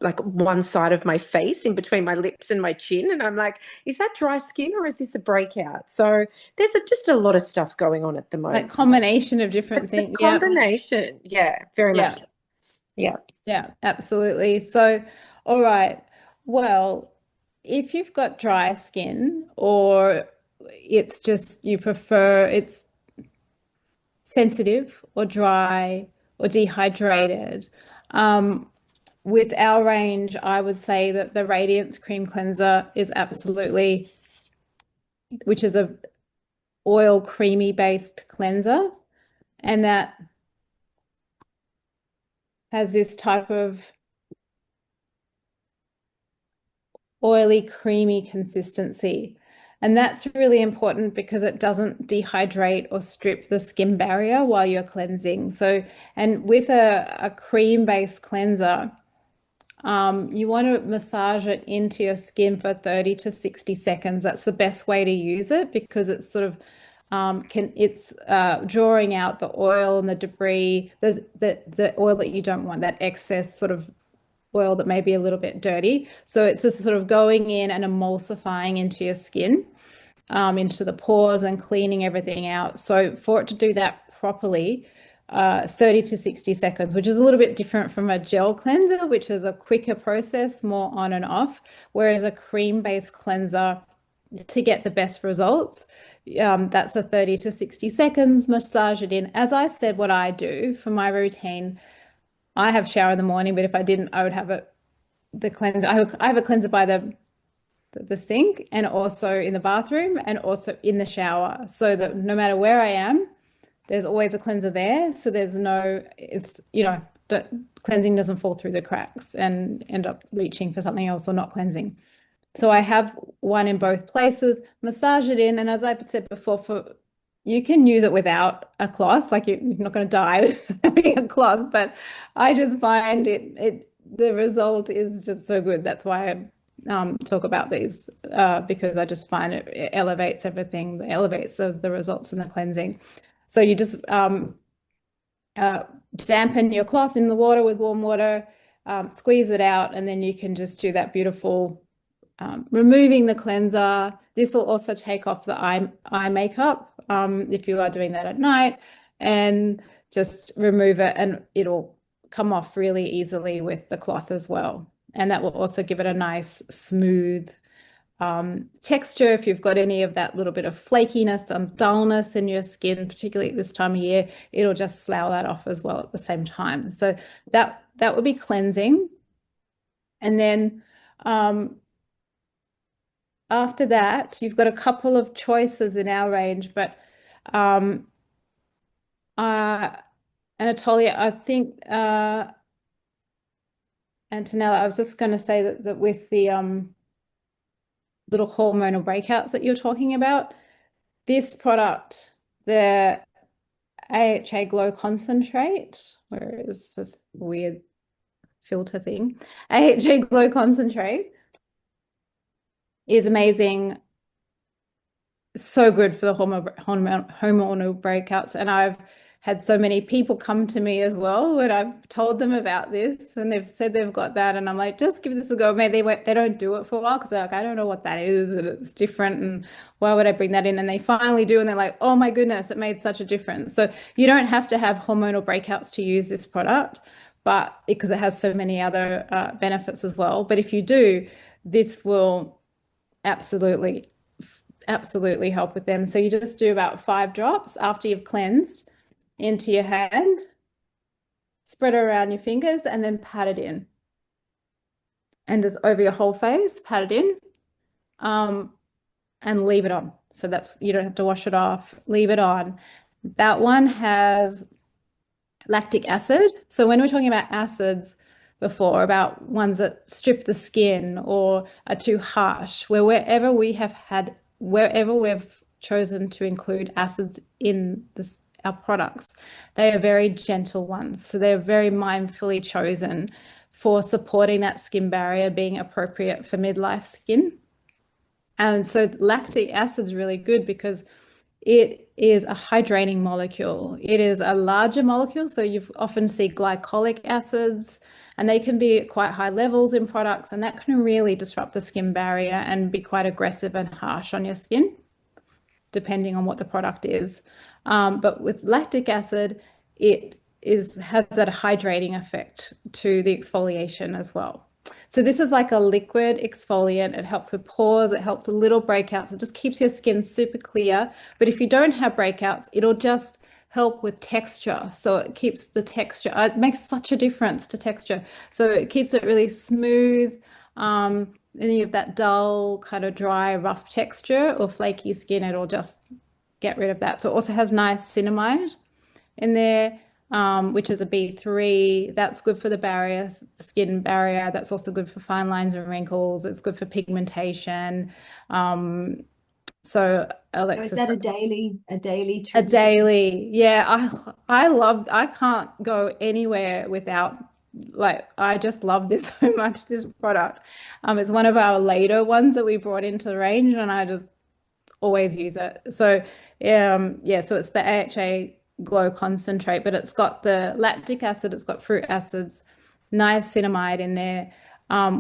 like one side of my face in between my lips and my chin, and I'm like, is that dry skin or is this a breakout? So there's just a lot of stuff going on at the moment. Like combination of different things. Combination, yeah, very much. Yeah, absolutely. So, all right. Well, if you've got dry skin, or it's just you prefer it's sensitive or dry or dehydrated, with our range, I would say that the Radiance Cream Cleanser is absolutely, which is a oil creamy based cleanser, and that has this type of oily, creamy consistency. And that's really important because it doesn't dehydrate or strip the skin barrier while you're cleansing. So, and with a cream-based cleanser, you want to massage it into your skin for 30 to 60 seconds. That's the best way to use it because it's sort of It's drawing out the oil and the debris, the oil that you don't want, that excess sort of oil that may be a little bit dirty. So it's just sort of going in and emulsifying into your skin, into the pores and cleaning everything out. So for it to do that properly, 30 to 60 seconds, which is a little bit different from a gel cleanser, which is a quicker process, more on and off, whereas a cream-based cleanser, to get the best results, that's a 30 to 60 seconds, massage it in. As I said, what I do for my routine, I have shower in the morning, but if I didn't, I would have the cleanser. I have a cleanser by the sink, and also in the bathroom, and also in the shower, so that no matter where I am, there's always a cleanser there. So there's no, it's, the cleansing doesn't fall through the cracks and end up reaching for something else or not cleansing. So I have one in both places, massage it in. And as I said before, you can use it without a cloth, like you're not going to die having a cloth, but I just find the result is just so good. That's why I talk about these, because I just find it elevates everything, elevates the results in the cleansing. So you just dampen your cloth in the water with warm water, squeeze it out, and then you can just do that beautiful removing the cleanser. This will also take off the eye makeup if you are doing that at night, and just remove it, and it'll come off really easily with the cloth as well. And that will also give it a nice smooth texture. If you've got any of that little bit of flakiness and dullness in your skin, particularly at this time of year, it'll just slough that off as well at the same time. So that would be cleansing. And then after that, you've got a couple of choices in our range, but Anatolia, I think, Antonella, I was just going to say that with the little hormonal breakouts that you're talking about, this product, the AHA Glow Concentrate, where is this weird filter thing? AHA Glow Concentrate is amazing. So good for the hormonal breakouts. And I've had so many people come to me as well when I've told them about this, and they've said they've got that, and I'm like, just give this a go. Maybe they don't do it for a while because they're like, I don't know what that is, and it's different, and why would I bring that in? And they finally do, and they're like, oh my goodness, it made such a difference. So you don't have to have hormonal breakouts to use this product, but because it has so many other benefits as well. But if you do, this will absolutely help with them. So you just do about 5 drops after you've cleansed into your hand, spread it around your fingers, and then pat it in. And just over your whole face, pat it in, and leave it on. So you don't have to wash it off, leave it on. That one has lactic acid. So when we're talking about acids before, about ones that strip the skin or are too harsh, wherever we've chosen to include acids in our products, they are very gentle ones. So they're very mindfully chosen for supporting that skin barrier, being appropriate for midlife skin. And so lactic acid is really good because it is a hydrating molecule. It is a larger molecule. So you often see glycolic acids, and they can be at quite high levels in products, and that can really disrupt the skin barrier and be quite aggressive and harsh on your skin, depending on what the product is. But with lactic acid, it has that hydrating effect to the exfoliation as well. So this is like a liquid exfoliant. It helps with pores. It helps with little breakouts. It just keeps your skin super clear. But if you don't have breakouts, it'll just help with texture. So it keeps the texture. It makes such a difference to texture. So it keeps it really smooth. Any of that dull, kind of dry, rough texture or flaky skin, it'll just get rid of that. So it also has niacinamide in there, which is a B3. That's good for the skin barrier. That's also good for fine lines and wrinkles. It's good for pigmentation. So Alexis, is that a daily treatment? A daily, yeah. I can't go anywhere without, like, I just love this so much, this product. It's one of our later ones that we brought into the range, and I just always use it. So yeah, so it's the AHA Glow Concentrate, but it's got the lactic acid, it's got fruit acids, niacinamide in there.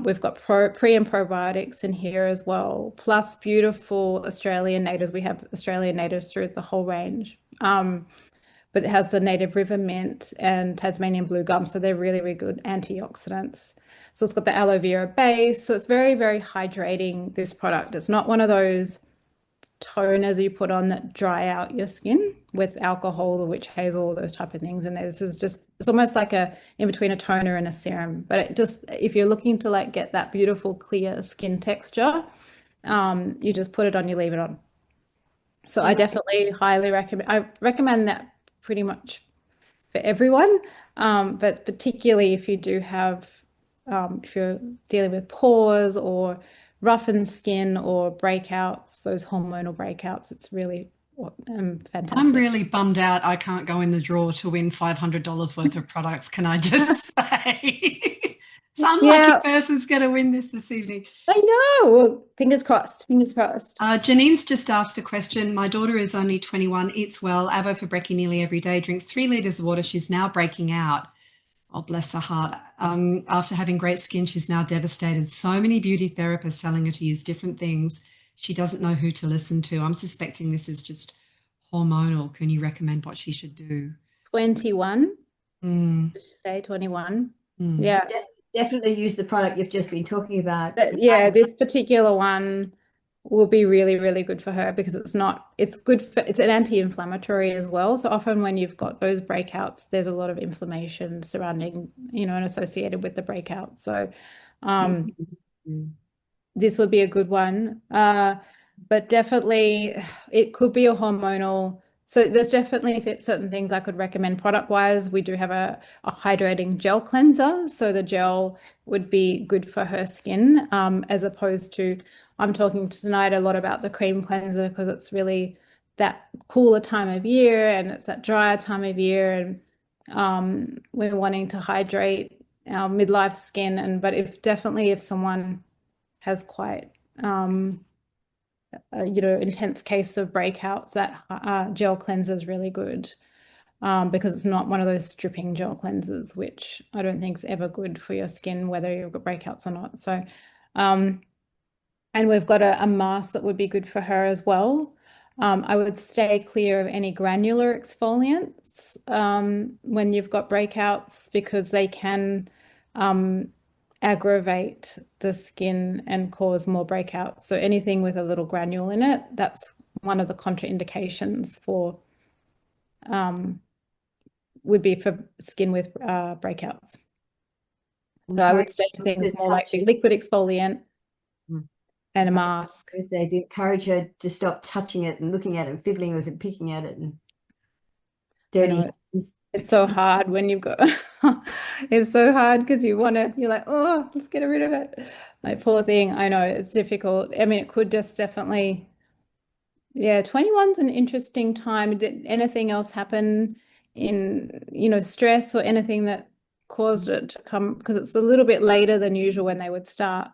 We've got pre and probiotics in here as well, plus beautiful Australian natives. We have Australian natives through the whole range. But it has the native river mint and Tasmanian blue gum, so they're really, really good antioxidants. So it's got the aloe vera base, so it's very, very hydrating, this product. It's not one of those toners you put on that dry out your skin with alcohol or witch hazel, all those type of things. And this is just, it's almost like in between a toner and a serum. But it just, if you're looking to like get that beautiful clear skin texture, you just put it on, you leave it on. So I definitely highly recommend that pretty much for everyone. But particularly if you do have, if you're dealing with pores or roughened skin or breakouts, those hormonal breakouts, it's really fantastic. I'm really bummed out I can't go in the draw to win $500 worth of products. Can I just say? Some lucky person's going to win this evening. I know. Well, fingers crossed. Fingers crossed. Janine's just asked a question. My daughter is only 21, eats well, avo for brekkie nearly every day, drinks 3 litres of water. She's now breaking out. Oh, bless her heart. After having great skin, she's now devastated. So many beauty therapists telling her to use different things. She doesn't know who to listen to. I'm suspecting this is just hormonal. Can you recommend what she should do? 21? Say 21. Yeah. Definitely use the product you've just been talking about. Yeah, this particular one will be really, really good for her because it's an anti-inflammatory as well. So often when you've got those breakouts, there's a lot of inflammation surrounding, and associated with the breakout. So this would be a good one. But definitely it could be a hormonal. So there's definitely certain things I could recommend product-wise. We do have a hydrating gel cleanser. So the gel would be good for her skin, as opposed to, I'm talking tonight a lot about the cream cleanser because it's really that cooler time of year and it's that drier time of year. And we're wanting to hydrate our midlife skin. But if someone has quite intense case of breakouts, that gel cleanser is really good because it's not one of those stripping gel cleansers, which I don't think is ever good for your skin, whether you've got breakouts or not. So, and we've got a mask that would be good for her as well. I would stay clear of any granular exfoliants when you've got breakouts because they can aggravate the skin and cause more breakouts. So anything with a little granule in it, that's one of the contraindications for would be for skin with breakouts. So I would stay to things more like the liquid exfoliant and a mask. They'd encourage her to stop touching it and looking at it and fiddling with it, picking at it and dirty hands. It's so hard when you've got it's so hard because you're like, oh, let's get rid of it. My poor thing. I know it's difficult. I mean, it could just definitely, 21's an interesting time. Did anything else happen in, stress or anything that caused it to come? Because it's a little bit later than usual when they would start.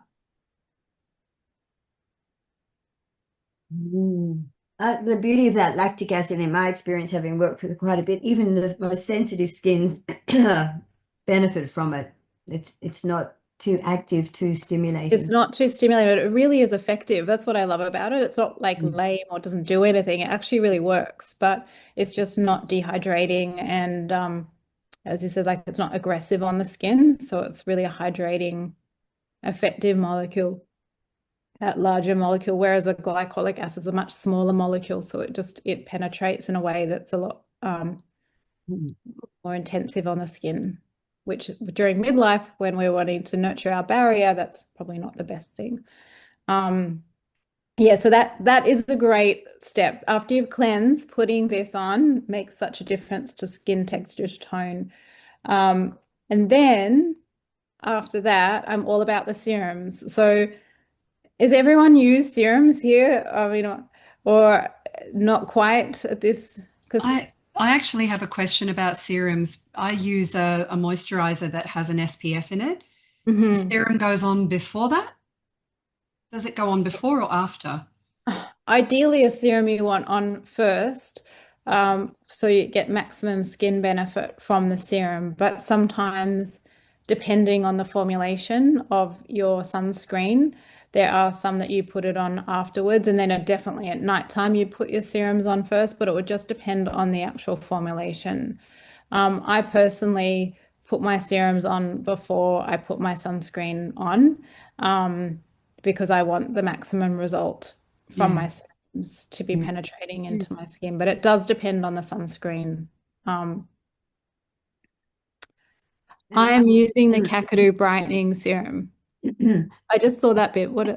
The beauty of that lactic acid, in my experience, having worked with it quite a bit, even the most sensitive skins benefit from it. It's not too active, too stimulating. It's not too stimulating. It really is effective. That's what I love about it. It's not like lame or doesn't do anything. It actually really works, but it's just not dehydrating. And as you said, like it's not aggressive on the skin. So it's really a hydrating, effective molecule. That larger molecule, whereas a glycolic acid is a much smaller molecule, so it penetrates in a way that's a lot more intensive on the skin, which during midlife, when we're wanting to nurture our barrier, that's probably not the best thing. So that is a great step. After you've cleansed, putting this on makes such a difference to skin texture, to tone. And then after that, I'm all about the serums. So is everyone used serums here? I mean, or not quite at this? Because I actually have a question about serums. I use a moisturizer that has an SPF in it. The serum goes on before that? Does it go on before or after? Ideally, a serum you want on first, so you get maximum skin benefit from the serum. But sometimes, depending on the formulation of your sunscreen, there are some that you put it on afterwards, and then definitely at nighttime you put your serums on first, but it would just depend on the actual formulation. I personally put my serums on before I put my sunscreen on, because I want the maximum result from my serums to be penetrating into my skin. But it does depend on the sunscreen. I am using the Kakadu brightening serum. I just saw that bit. What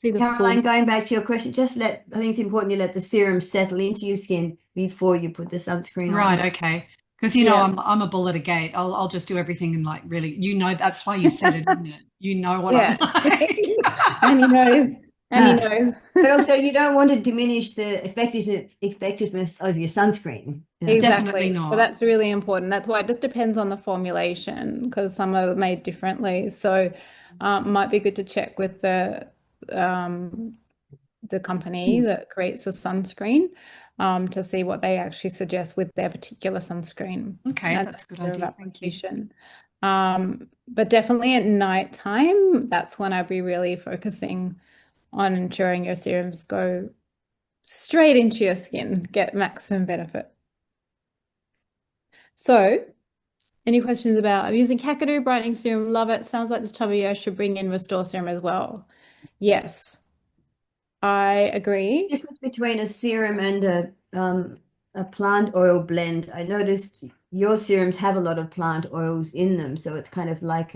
see the Caroline, full. going back to your question, I think it's important you let the serum settle into your skin before you put the sunscreen on. Right, okay. Because I'm a bull at a gate. I'll just do everything and like really, that's why you said it, isn't it? You know what I'm like. And he knows. And he knows. But also you don't want to diminish the effectiveness of your sunscreen. Exactly. Definitely not. So that's really important. That's why it just depends on the formulation, because some are made differently. So might be good to check with the company that creates a sunscreen, to see what they actually suggest with their particular sunscreen. Okay, that's a good idea. Thank you. But definitely at night time, that's when I'd be really focusing on ensuring your serums go straight into your skin, get maximum benefit. So, any questions about, I'm using Kakadu brightening serum, love it. Sounds like this time of year I should bring in Restore serum as well. Yes, I agree. The difference between a serum and a plant oil blend, I noticed your serums have a lot of plant oils in them, so it's kind of like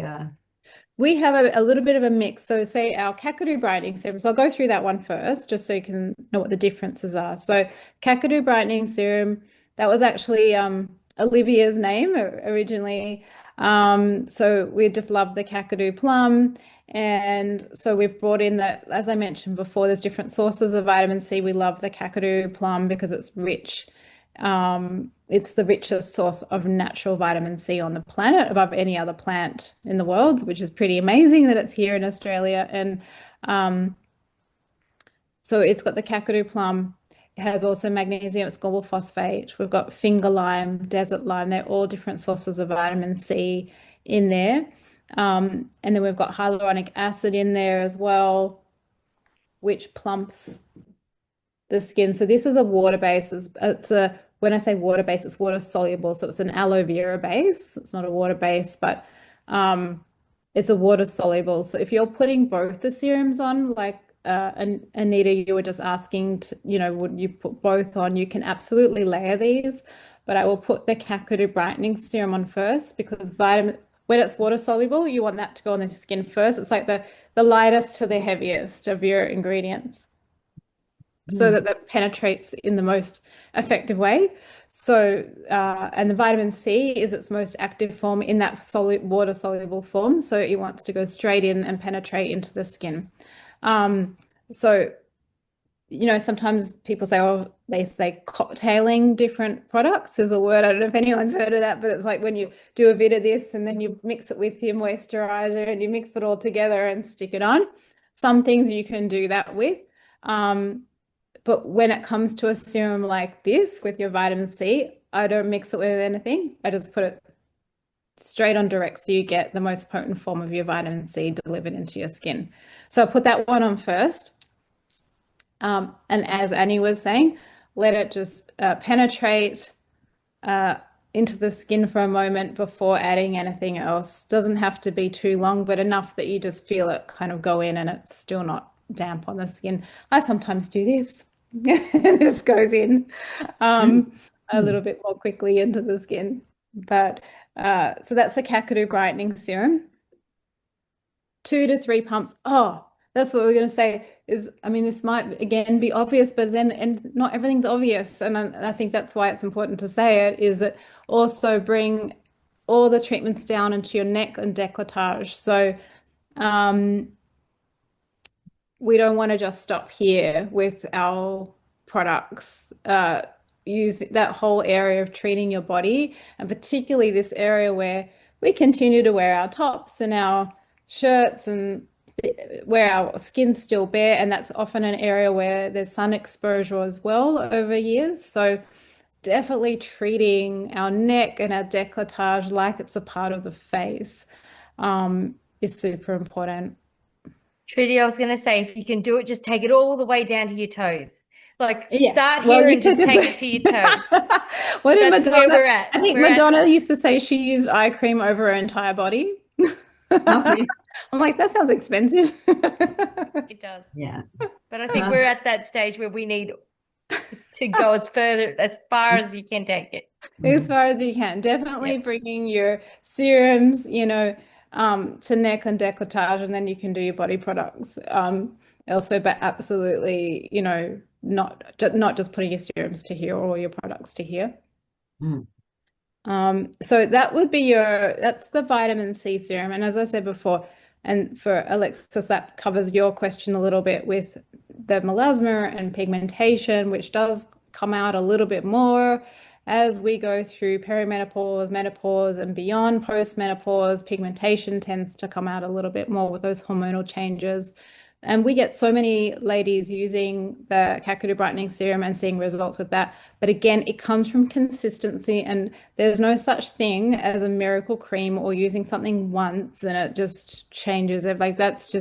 we have a little bit of a mix. So say our Kakadu brightening serum. So I'll go through that one first, just so you can know what the differences are. So Kakadu brightening serum, that was actually Olivia's name originally. So we just love the Kakadu plum. And so we've brought in that, as I mentioned before, there's different sources of vitamin C. We love the Kakadu plum because it's rich. It's the richest source of natural vitamin C on the planet, above any other plant in the world, which is pretty amazing that it's here in Australia. And so it's got the Kakadu plum. It has also magnesium ascorbyl phosphate. We've got finger lime, desert lime. They're all different sources of vitamin C in there. And then we've got hyaluronic acid in there as well, which plumps the skin. So this is a water base. When I say water base, it's water soluble. So it's an aloe vera base. It's not a water base, but it's a water soluble. So if you're putting both the serums on, like Anita, you were just asking, would you put both on? You can absolutely layer these, but I will put the Kakadu brightening serum on first, because when it's water soluble, you want that to go on the skin first. It's like the lightest to the heaviest of your ingredients, so that penetrates in the most effective way. So, and the vitamin C is its most active form in that water soluble form. So it wants to go straight in and penetrate into the skin. So, sometimes people say, they say cocktailing different products is a word. I don't know if anyone's heard of that, but it's like when you do a bit of this and then you mix it with your moisturizer and you mix it all together and stick it on. Some things you can do that with. But when it comes to a serum like this with your vitamin C, I don't mix it with anything. I just put it straight on direct, so you get the most potent form of your vitamin C delivered into your skin. So I put that one on first. And as Annie was saying, let it just penetrate into the skin for a moment before adding anything else. Doesn't have to be too long, but enough that you just feel it kind of go in and it's still not damp on the skin. I sometimes do this. It just goes in a little bit more quickly into the skin. But so that's the Kakadu brightening serum. 2 to 3 pumps. Oh, that's what we're going to say is, this might again be obvious, but and not everything's obvious. And I think that's why it's important to say it, is that also bring all the treatments down into your neck and décolletage. So we don't want to just stop here with our products. Use that whole area of treating your body, and particularly this area where we continue to wear our tops and our shirts and where our skin's still bare, and that's often an area where there's sun exposure as well over years. So definitely treating our neck and our décolletage like it's a part of the face is super important. Trudy, I was going to say, if you can do it, just take it all the way down to your toes. Like Yes. start Well, here you and just could take it to your toes. What did That's Madonna? where we're at. I think We're at- Madonna used to say she used eye cream over her entire body. Okay. I'm like, that sounds expensive. It does. Yeah. But I think we're at that stage where we need to go as far as you can take it. As far as you can. Definitely Yep. bringing your serums, you know, to neck and décolletage, and then you can do your body products elsewhere, but absolutely, you know, not just putting your serums to here or your products to here. Mm. So that would be that's the vitamin C serum. And as I said before, and for Alexis, that covers your question a little bit with the melasma and pigmentation, which does come out a little bit more as we go through perimenopause, menopause, and beyond postmenopause. Pigmentation tends to come out a little bit more with those hormonal changes. And we get so many ladies using the Kakadu brightening serum and seeing results with that. But again, it comes from consistency, and there's no such thing as a miracle cream or using something once and it just changes it. Like that's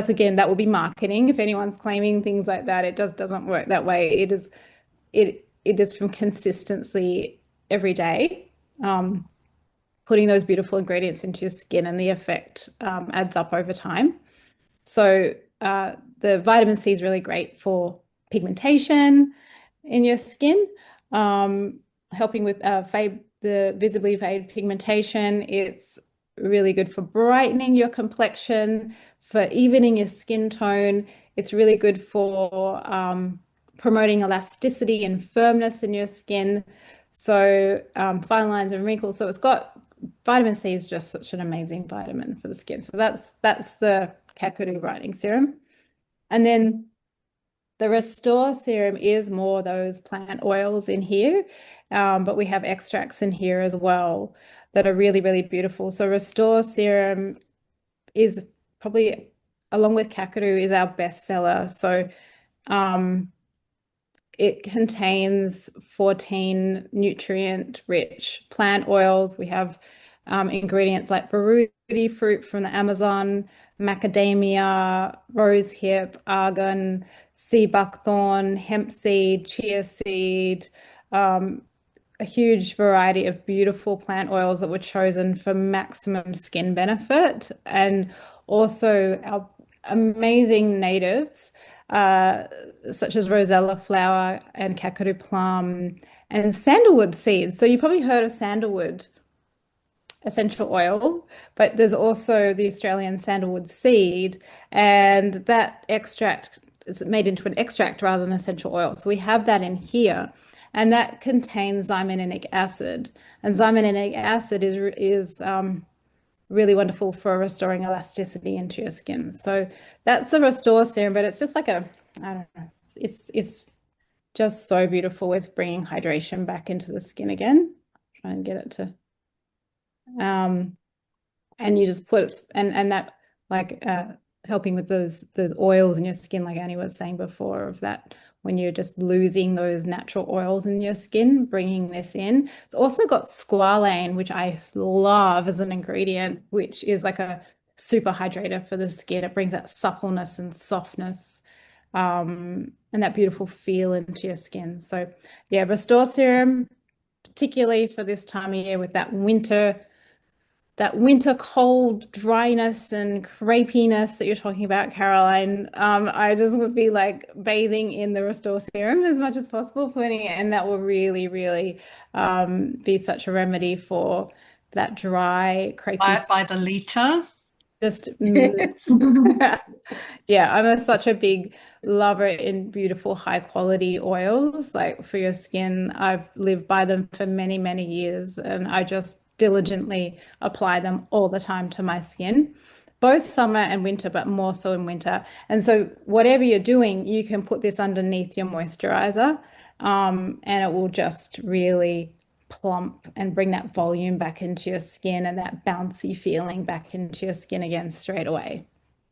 again, that will be marketing. If anyone's claiming things like that, it just doesn't work that way. It is from consistency every day. Putting those beautiful ingredients into your skin, and the effect adds up over time. So the vitamin C is really great for pigmentation in your skin, helping with the visibly fade pigmentation. It's really good for brightening your complexion, for evening your skin tone. It's really good for promoting elasticity and firmness in your skin. So fine lines and wrinkles. So vitamin C is just such an amazing vitamin for the skin. So that's the Kakadu brightening serum. And then the Restore serum is more those plant oils in here, but we have extracts in here as well that are really, really beautiful. So Restore serum is probably, along with Kakadu, is our bestseller. So it contains 14 nutrient-rich plant oils. We have ingredients like Baruti fruit from the Amazon, macadamia, rosehip, argan, sea buckthorn, hemp seed, chia seed, a huge variety of beautiful plant oils that were chosen for maximum skin benefit, and also our amazing natives, such as rosella flower and kakadu plum and sandalwood seeds. So you probably heard of sandalwood essential oil, but there's also the Australian sandalwood seed, and that extract is made into an extract rather than essential oil. So we have that in here, and that contains xymanic acid, and xymanic acid is really wonderful for restoring elasticity into your skin. So that's a Restore serum, but it's just like I don't know, it's just so beautiful with bringing hydration back into the skin again. Try and get it to and you just put it, and that like helping with those oils in your skin, like Annie was saying before, of that when you're just losing those natural oils in your skin, bringing this in. It's also got squalane, which I love as an ingredient, which is like a super hydrator for the skin. It brings that suppleness and softness and that beautiful feel into your skin. So yeah, Restore serum, particularly for this time of year with that winter cold dryness and crepiness that you're talking about, Caroline. I just would be like bathing in the Restore serum as much as possible, putting it, and that will really, really be such a remedy for that dry, crepey. By the litre. Just Yes. yeah, I'm such a big lover in beautiful, high quality oils, like for your skin. I've lived by them for many, many years, and I just diligently apply them all the time to my skin, both summer and winter, but more so in winter. And so whatever you're doing, you can put this underneath your moisturizer, and it will just really plump and bring that volume back into your skin and that bouncy feeling back into your skin again straight away.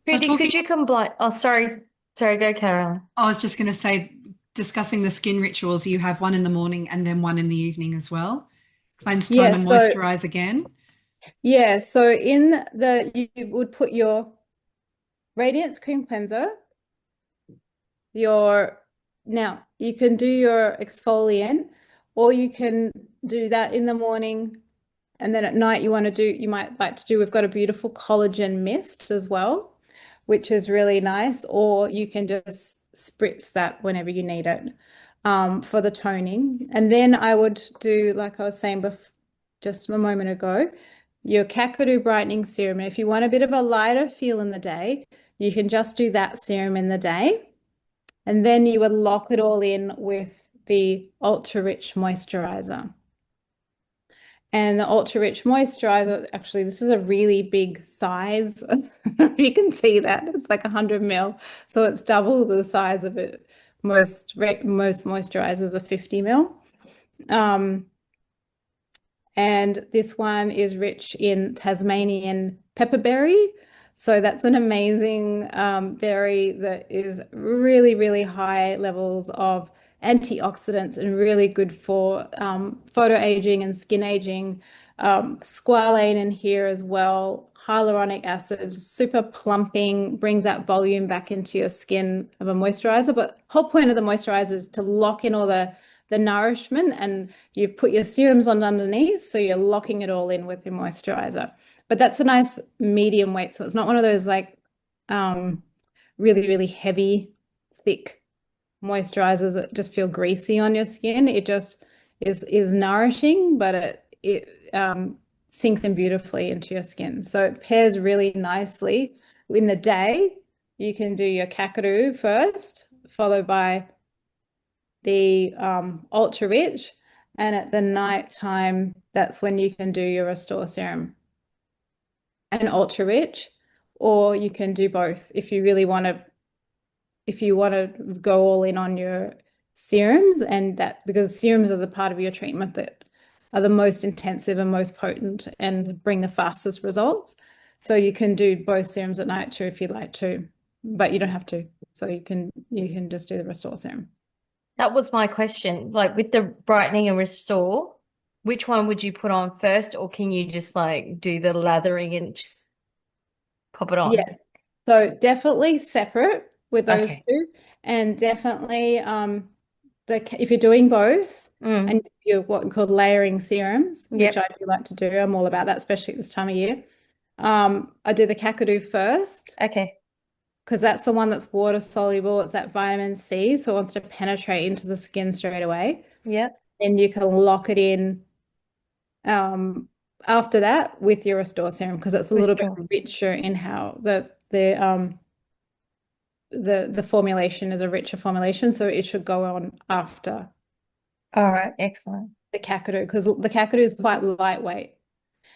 So Trudy, could you combine? Oh, sorry. Sorry, go, Caroline. I was just going to say, discussing the skin rituals, you have one in the morning and then one in the evening as well. Cleanse, tone, and moisturize again. Yeah, so you would put your Radiance Cream Cleanser, now you can do your exfoliant, or you can do that in the morning, and then at night you might like to do, we've got a beautiful collagen mist as well, which is really nice, or you can just spritz that whenever you need it for the toning. And then I would do, like I was saying just a moment ago, your Kakadu Brightening Serum. And if you want a bit of a lighter feel in the day, you can just do that serum in the day. And then you would lock it all in with the Ultra Rich Moisturizer. And the Ultra Rich Moisturizer, actually, this is a really big size. If you can see that, it's like 100 ml. So it's double the size of it. Most moisturizers are 50 ml. And this one is rich in Tasmanian pepperberry. So that's an amazing berry that is really, really high levels of antioxidants and really good for photo aging and skin aging. Squalane in here as well. Hyaluronic acid, super plumping, brings that volume back into your skin of a moisturizer. But the whole point of the moisturizer is to lock in all the nourishment, and you put your serums on underneath, so you're locking it all in with your moisturizer. But that's a nice medium weight, so it's not one of those like really, really heavy, thick moisturizers that just feel greasy on your skin. It just is nourishing, but it sinks in beautifully into your skin. So it pairs really nicely. In the day, you can do your Kakadu first, followed by the Ultra Rich, and at the night time, that's when you can do your Restore Serum and Ultra Rich, or you can do both if you really want to. If you want to go all in on your serums, and that, because serums are the part of your treatment that are the most intensive and most potent and bring the fastest results. So you can do both serums at night too if you'd like to, but you don't have to. So you can just do the Restore Serum. That was my question. Like with the brightening and restore, which one would you put on first, or can you just like do the lathering and just pop it on? Yes. So definitely separate with those Okay. two, and definitely if you're doing both and you're what we call layering serums, which I do like to do, I'm all about that, especially this time of year. I do the Kakadu first. Okay. Because that's the one that's water soluble. It's that vitamin C, so it wants to penetrate into the skin straight away. Yeah. And you can lock it in after that with your Restore Serum, because it's a little bit richer in how the formulation is a richer formulation, so it should go on after. All right, excellent. The Kakadu, because the Kakadu is quite lightweight.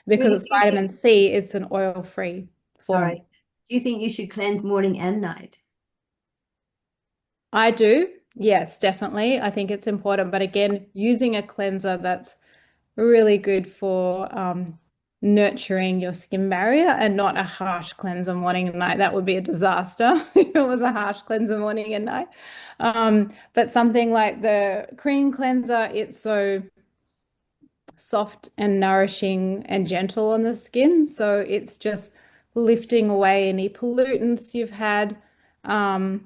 Because it's vitamin C, it's an oil-free form. Sorry. Do you think you should cleanse morning and night? I do. Yes, definitely. I think it's important. But again, using a cleanser that's really good for nurturing your skin barrier, and not a harsh cleanser morning and night. That would be a disaster if it was a harsh cleanser morning and night. But something like the cream cleanser, it's so soft and nourishing and gentle on the skin. So it's just lifting away any pollutants you've had, and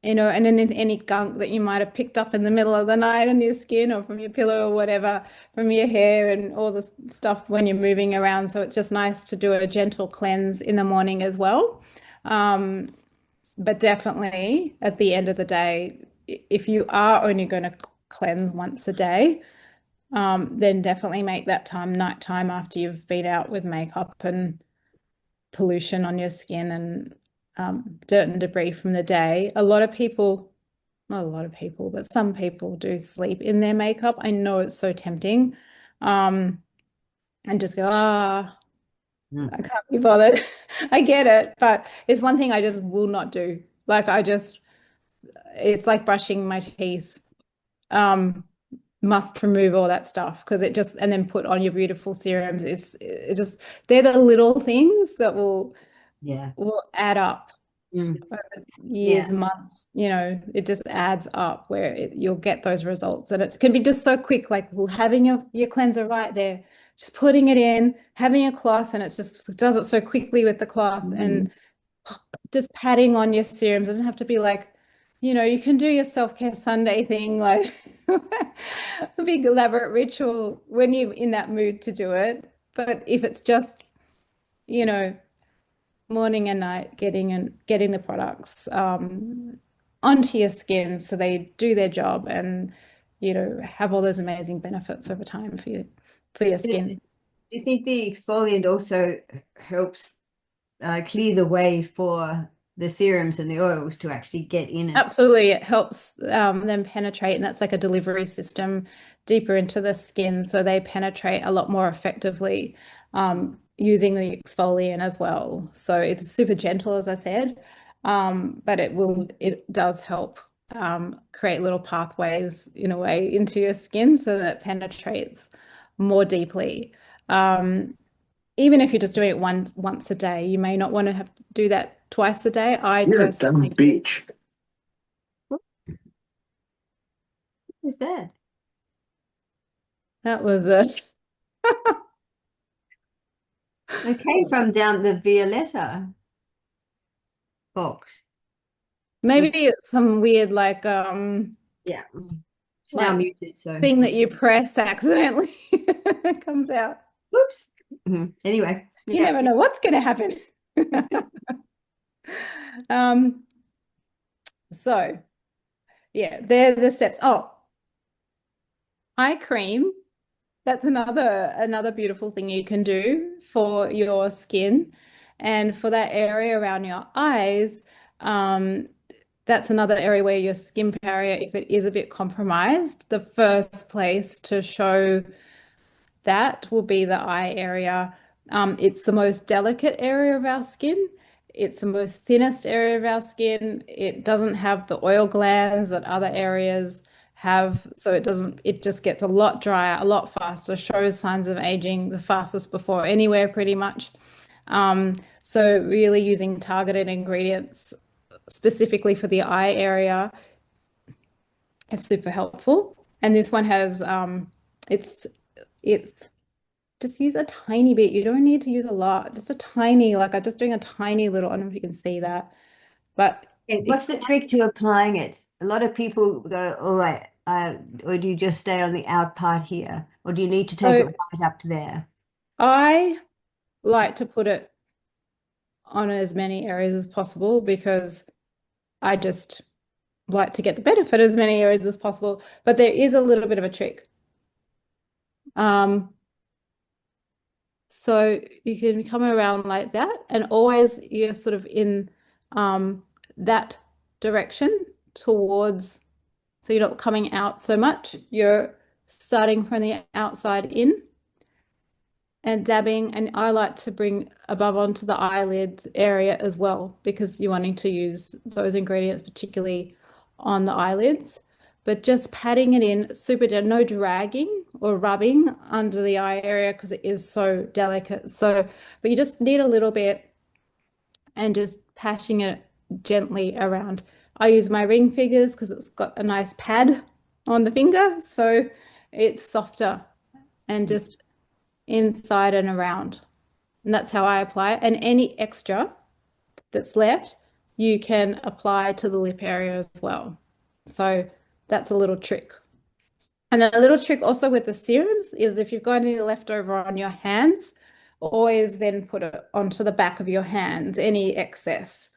any gunk that you might have picked up in the middle of the night on your skin or from your pillow or whatever, from your hair and all the stuff when you're moving around. So it's just nice to do a gentle cleanse in the morning as well. But definitely at the end of the day, if you are only going to cleanse once a day, then definitely make that time nighttime after you've been out with makeup and pollution on your skin and dirt and debris from the day. Not a lot of people, but some people do sleep in their makeup. I know it's so tempting, and just go, I can't be bothered. I get it, but it's one thing I just will not do. Like it's like brushing my teeth. Must remove all that stuff, because and then put on your beautiful serums. They're the little things that will Yeah. will add up Mm. over Yeah. years, months, it just adds up where you'll get those results. And it can be just so quick, like having your cleanser right there, just putting it in, having a cloth, and it does it so quickly with the cloth, and just patting on your serums. It doesn't have to be like, you can do your self-care Sunday thing, like a big elaborate ritual when you're in that mood to do it. But if it's just, morning and night, getting the products onto your skin so they do their job and have all those amazing benefits over time for your skin. Do you think the exfoliant also helps clear the way for the serums and the oils to actually get in? Absolutely, it helps them penetrate, and that's like a delivery system deeper into the skin, so they penetrate a lot more effectively using the exfoliant as well. So it's super gentle, as I said, but it does help create little pathways in a way into your skin so that it penetrates more deeply. Even if you're just doing it once a day, you may not want to have to do that twice a day. You're a dumb bitch. What is that? That was a It came from down the Violetta box. maybe it's some weird Yeah. It's now like muted, so thing that you press accidentally. It comes out. whoops. Anyway, You never know what's going to happen. So yeah, they're the steps. Oh, eye cream. That's another beautiful thing you can do for your skin. And for that area around your eyes, that's another area where your skin barrier, if it is a bit compromised, the first place to show that will be the eye area. It's the most delicate area of our skin. It's the most thinnest area of our skin. It doesn't have the oil glands that other areas have, so it just gets a lot drier, a lot faster, shows signs of aging the fastest before anywhere pretty much. So really using targeted ingredients specifically for the eye area is super helpful. And this one has it's just use a tiny bit. You don't need to use a lot. Just a tiny, like I'm just doing a tiny little, I don't know if you can see that. But what's the trick to applying it? A lot of people go, all right, or do you just stay on the out part here? Or do you need to take it right up to there? I like to put it on as many areas as possible because I just like to get the benefit as many areas as possible. But there is a little bit of a trick. So you can come around like that, and always you're sort of in that direction towards, so you're not coming out so much. You're starting from the outside in and dabbing, and I like to bring above onto the eyelid area as well because you're wanting to use those ingredients particularly on the eyelids. But just patting it in super gentle, no dragging or rubbing under the eye area because it is so delicate. So, but you just need a little bit and just patching it gently around. I use my ring fingers because it's got a nice pad on the finger, so it's softer and just inside and around. And that's how I apply it. And any extra that's left, you can apply to the lip area as well. So that's a little trick. And a little trick also with the serums is if you've got any leftover on your hands, always then put it onto the back of your hands, any excess,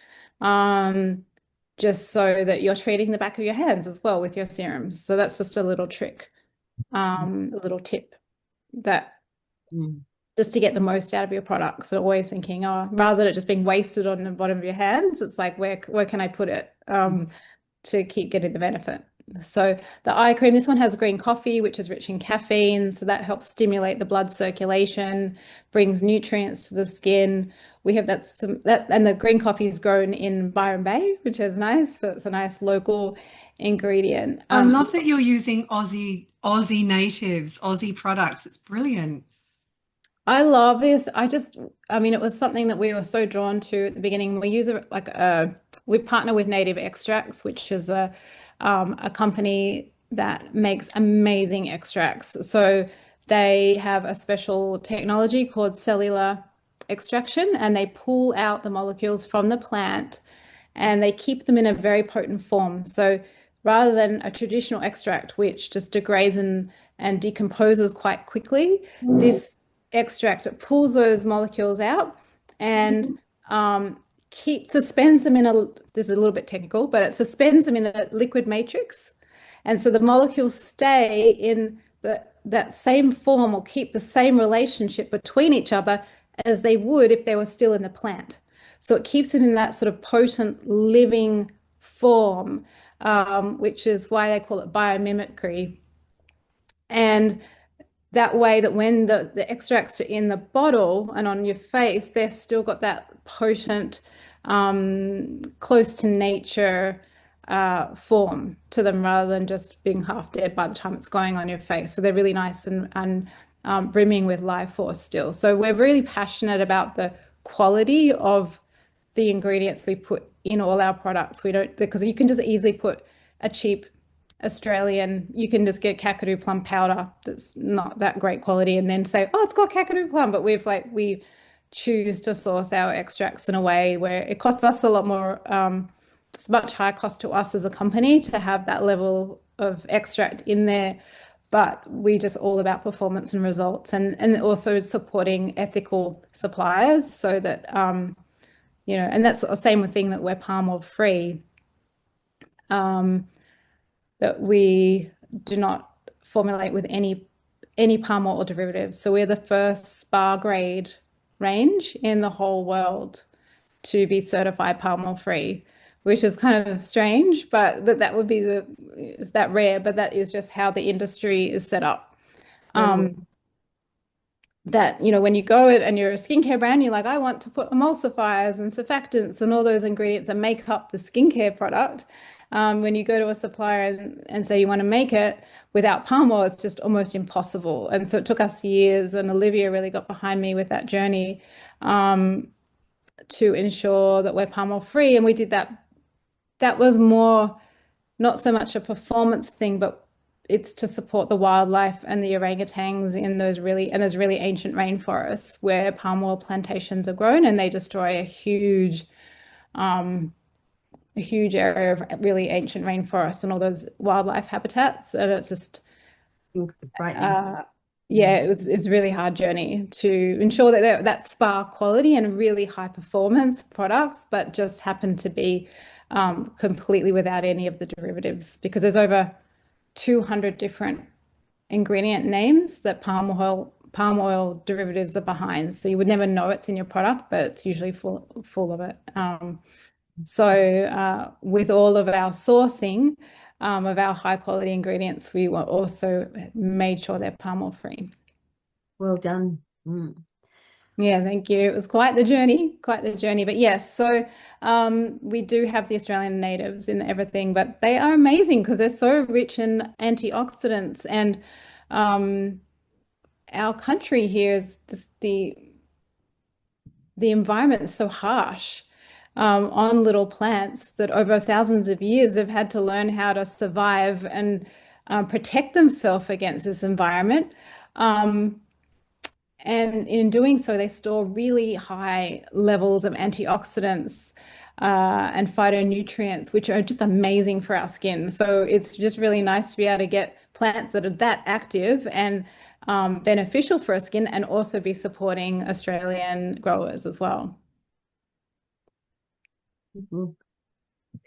just so that you're treating the back of your hands as well with your serums. So that's just a little trick, a little tip that just to get the most out of your products. So always thinking, oh, rather than it just being wasted on the bottom of your hands, it's like, where can I put it to keep getting the benefit? So the eye cream, this one has green coffee, which is rich in caffeine. So that helps stimulate the blood circulation, brings nutrients to the skin. We have that, and the green coffee is grown in Byron Bay, which is nice. So it's a nice local ingredient. I love that you're using Aussie natives, Aussie products. It's brilliant. I love this. I mean, it was something that we were so drawn to at the beginning. We use we partner with Native Extracts, which is a company that makes amazing extracts. So they have a special technology called cellular extraction, and they pull out the molecules from the plant and they keep them in a very potent form. So rather than a traditional extract, which just degrades and decomposes quite quickly, this extract pulls those molecules out and suspends them in this is a little bit technical, but it suspends them in a liquid matrix. And so the molecules stay in that same form or keep the same relationship between each other as they would if they were still in the plant. So it keeps them in that sort of potent living form, which is why they call it biomimicry. And that way that when the extracts are in the bottle and on your face, they've still got that potent, close to nature form to them rather than just being half dead by the time it's going on your face. So they're really nice and brimming with life force still. So we're really passionate about the quality of the ingredients we put in all our products. We don't, because you can just easily put a cheap Australian, you can just get Kakadu plum powder that's not that great quality and then say, oh, it's got Kakadu plum. But we choose to source our extracts in a way where it costs us a lot more. It's much higher cost to us as a company to have that level of extract in there. But we just all about performance and results and also supporting ethical suppliers so that, and that's the same thing that we're palm oil free. That we do not formulate with any palm oil or derivatives. So we're the first spa grade range in the whole world to be certified palm oil free, which is kind of strange, but that would be it's that rare, but that is just how the industry is set up. That, when you go and you're a skincare brand, you're like, I want to put emulsifiers and surfactants and all those ingredients that make up the skincare product. When you go to a supplier and say you want to make it without palm oil, it's just almost impossible. And so it took us years, and Olivia really got behind me with that journey to ensure that we're palm oil free. And we did that. That was more, not so much a performance thing, but it's to support the wildlife and the orangutans in those really ancient rainforests where palm oil plantations are grown, and they destroy a huge area of really ancient rainforests and all those wildlife habitats. And it's just it's a really hard journey to ensure that that spa quality and really high performance products, but just happen to be completely without any of the derivatives, because there's over 200 different ingredient names that palm oil derivatives are behind. So you would never know it's in your product, but it's usually full of it. So with all of our sourcing of our high quality ingredients, we were also made sure they're palm oil free. Well done. Yeah, thank you. It was quite the journey. But yes, so we do have the Australian natives in everything, but they are amazing because they're so rich in antioxidants. And our country here is just the environment is so harsh on little plants that over thousands of years have had to learn how to survive and protect themselves against this environment. And in doing so, they store really high levels of antioxidants and phytonutrients, which are just amazing for our skin. So it's just really nice to be able to get plants that are that active and beneficial for our skin, and also be supporting Australian growers as well.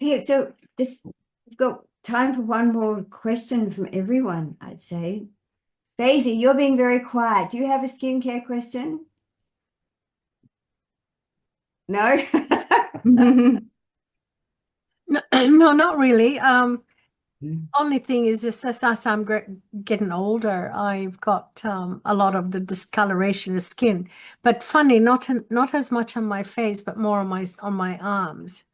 Okay, so we've got time for one more question from everyone, I'd say. Daisy, you're being very quiet. Do you have a skincare question? No? No, not really. Only thing is just as I'm getting older, I've got a lot of the discoloration of skin. But funny, not as much on my face, but more on my arms.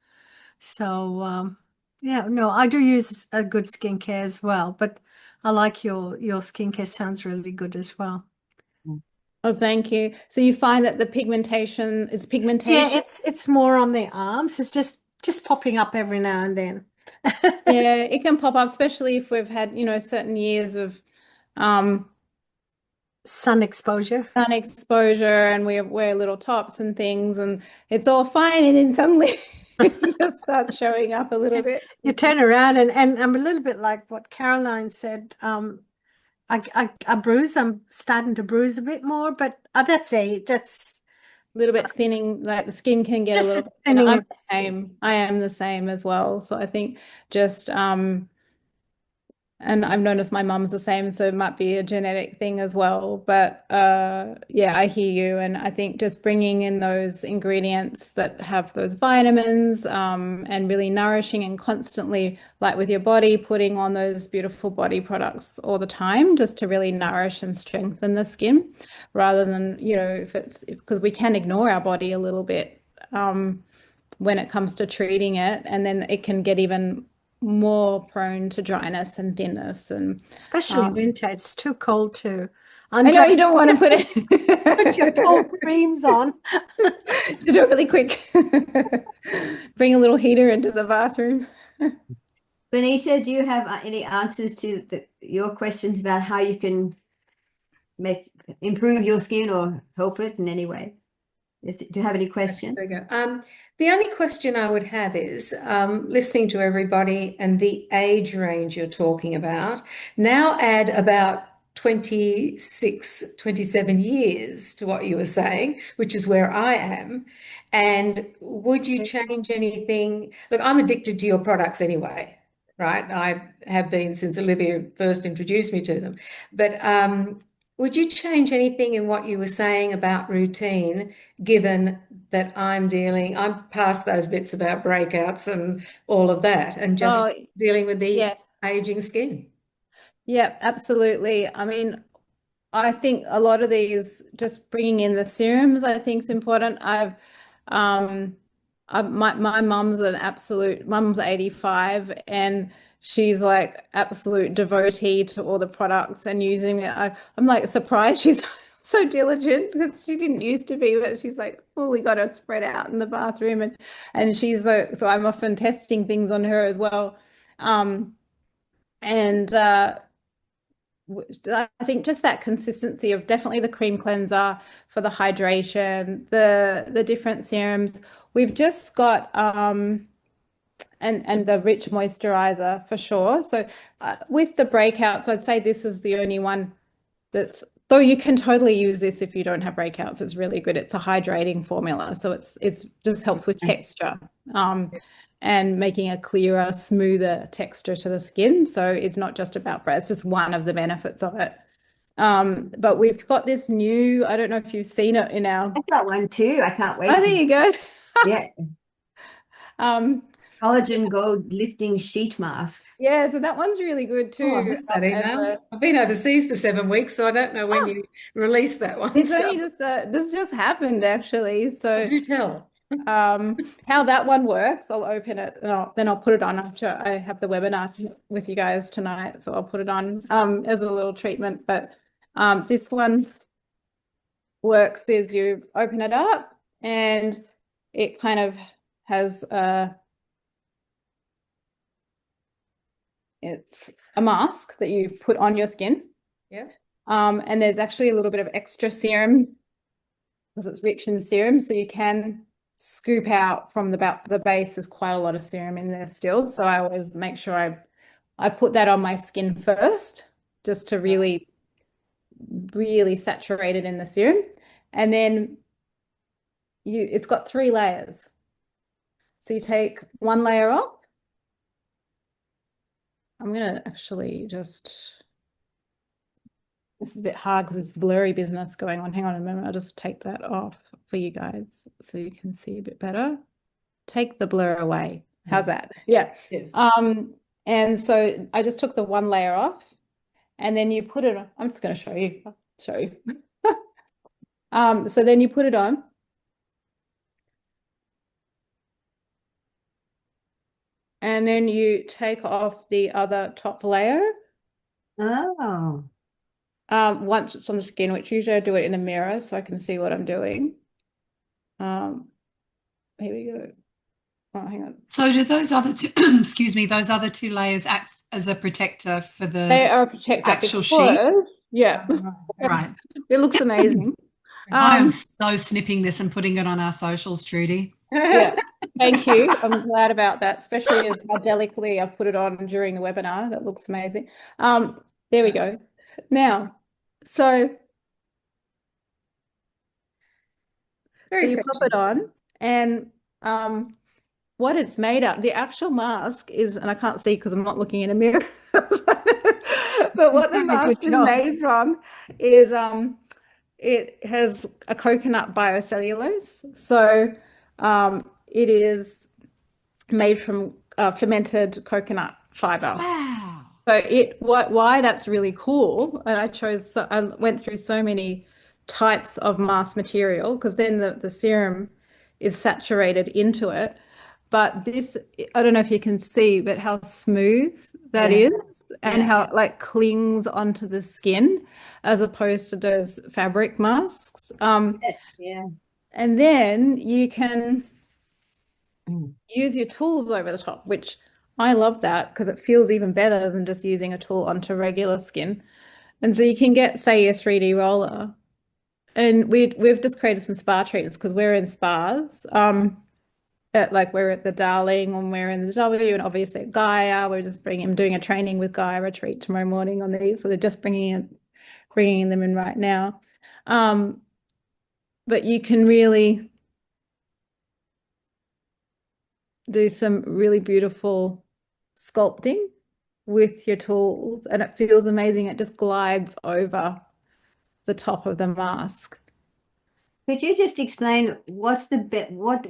So yeah, no, I do use a good skincare as well. But I like your skincare, sounds really good as well. Oh, thank you. So you find that the pigmentation is Yeah, pigmentation? it's more on the arms. It's just popping up every now and then. Yeah, it can pop up, especially if we've had, certain years of um Sun exposure. sun exposure and we wear little tops and things and it's all fine and then suddenly it just starts showing up a little bit. You turn around and I'm a little bit like what Caroline said. I bruise. I'm starting to bruise a bit more, but that's A little bit thinning, like the skin can get a just little a bit thinning thinner. I'm of the the skin. same. I am the same as well. So I think just and I've noticed my mum's the same, so it might be a genetic thing as well. But yeah, I hear you. And I think just bringing in those ingredients that have those vitamins and really nourishing and constantly, like with your body, putting on those beautiful body products all the time just to really nourish and strengthen the skin rather than, if it's because we can ignore our body a little bit when it comes to treating it. And then it can get even more prone to dryness and thinness and Especially winter. It's too cold to I know you undress. don't want to put Put your cold it creams on. to do it really quick. Bring a little heater into the bathroom. Benita, do you have any answers to your questions about how you can improve your skin or help it in any way? Do you have any questions? The only question I would have is listening to everybody and the age range you're talking about. Now add about 26, 27 years to what you were saying, which is where I am. And would you change anything? Look, I'm addicted to your products anyway, right? I have been since Olivia first introduced me to them. But would you change anything in what you were saying about routine, given that I'm past those bits about breakouts and all of that, and just dealing with the yes. aging skin? Yeah, absolutely. I mean, I think a lot of these, just bringing in the serums, I think is important. My mum's 85 and she's like absolute devotee to all the products and using it. I'm like surprised she's so diligent because she didn't used to be, but she's like fully got her spread out in the bathroom and she's so I'm often testing things on her as well. And I think just that consistency of definitely the cream cleanser for the hydration, the different serums. We've just got and the rich moisturizer for sure. So with the breakouts, I'd say this is the only one that's, though you can totally use this if you don't have breakouts. It's really good. It's a hydrating formula, so it's just helps with texture. And making a clearer, smoother texture to the skin. So it's not just about breath, it's just one of the benefits of it. But we've got this new, I don't know if you've seen it in our... I've got one too. I can't wait. Oh, there you go. Yeah. Collagen Gold Lifting Sheet Mask. Yeah, so that one's really good too. Oh, I missed that email. I've been overseas for 7 weeks, so I don't know when you released that one. It's only just this just happened actually. So do tell. How that one works, I'll open it and then I'll put it on after I have the webinar with you guys tonight. So I'll put it on as a little treatment. But this one works is you open it up and it kind of has it's a mask that you put on your skin. Yeah. And there's actually a little bit of extra serum because it's rich in serum, so you can scoop out from the base. There's quite a lot of serum in there still, so I always make sure I put that on my skin first just to really saturate it in the serum. And then it's got 3 layers, so you take one layer off. I'm gonna actually just, this is a bit hard because it's blurry business going on. Hang on a moment. I'll just take that off for you guys so you can see a bit better. Take the blur away. How's that? Yeah. Yes. And so I just took the one layer off and then you put it on. I'm just going to show you. I'll show you. So then you put it on. And then you take off the other top layer. Oh. once it's on the skin, which usually I do it in a mirror so I can see what I'm doing. Here we go. Oh, hang on. So do those other two, excuse me, those other two layers act as a protector for They the are a protector actual sheet? because, yeah, Right. it looks amazing. I am so snipping this and putting it on our socials, Trudy. Yeah, thank you. I'm glad about that, especially as how delicately I put it on during the webinar. That looks amazing. There we go. Now, so you pop it on, and what it's made up, the actual mask is, and I can't see because I'm not looking in a mirror, but what the mask is made from is it has a coconut biocellulose. So it is made from fermented coconut fiber. Wow. So why that's really cool, and I went through so many types of mask material because then the serum is saturated into it. But this, I don't know if you can see, but how smooth that is and how it like clings onto the skin as opposed to those fabric masks. Yeah. And then you can use your tools over the top, which I love that because it feels even better than just using a tool onto regular skin. And so you can get, say, a 3D roller. And we've just created some spa treatments because we're in spas. We're at the Darling and we're in the W, and obviously at Gaia. We're just doing a training with Gaia retreat tomorrow morning on these. So they're just bringing them in right now. But you can really do some really beautiful sculpting with your tools, and it feels amazing. It just glides over the top of the mask. Could you just explain what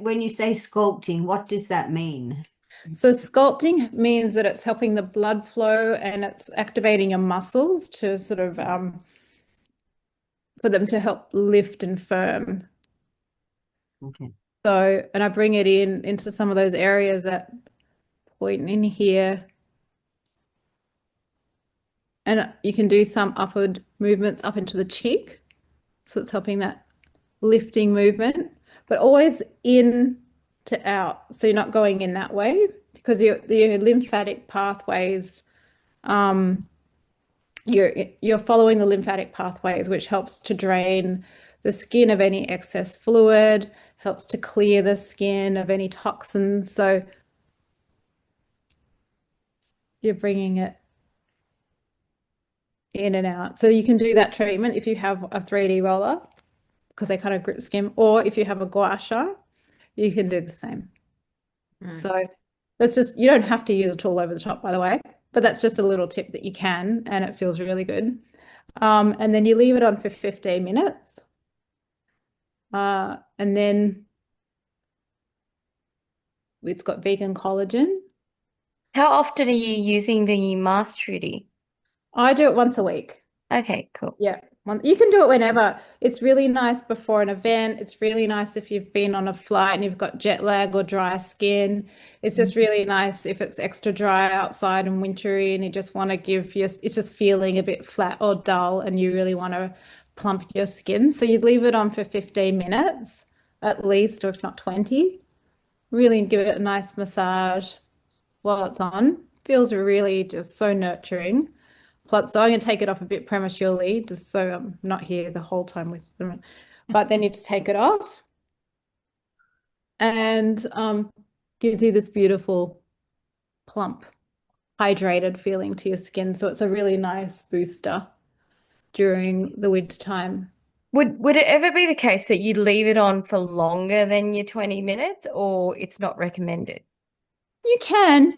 when you say sculpting, what does that mean? So sculpting means that it's helping the blood flow and it's activating your muscles to sort of for them to help lift and firm. Okay. So, and I bring it into some of those areas that point in here. And you can do some upward movements up into the cheek. So it's helping that lifting movement, but always in to out. So you're not going in that way because your lymphatic pathways, you're following the lymphatic pathways, which helps to drain the skin of any excess fluid, helps to clear the skin of any toxins. So you're bringing it in and out. So you can do that treatment if you have a 3D roller because they kind of grip skin, or if you have a gua sha, you can do the same. So that's just, you don't have to use a tool over the top, by the way, but that's just a little tip that you can, and it feels really good. And then you leave it on for 15 minutes. And then it's got vegan collagen. How often are you using the mask, Trudy? I do it once a week. Okay, cool. Yeah. You can do it whenever. It's really nice before an event. It's really nice if you've been on a flight and you've got jet lag or dry skin. It's just really nice if it's extra dry outside and wintry and you just want to it's just feeling a bit flat or dull and you really want to plump your skin. So you'd leave it on for 15 minutes at least, or if not 20. Really give it a nice massage while it's on. Feels really just so nurturing. So I'm going to take it off a bit prematurely, just so I'm not here the whole time with them. But then you just take it off and gives you this beautiful, plump, hydrated feeling to your skin. So it's a really nice booster during the winter time. Would it ever be the case that you leave it on for longer than your 20 minutes, or it's not recommended? You can,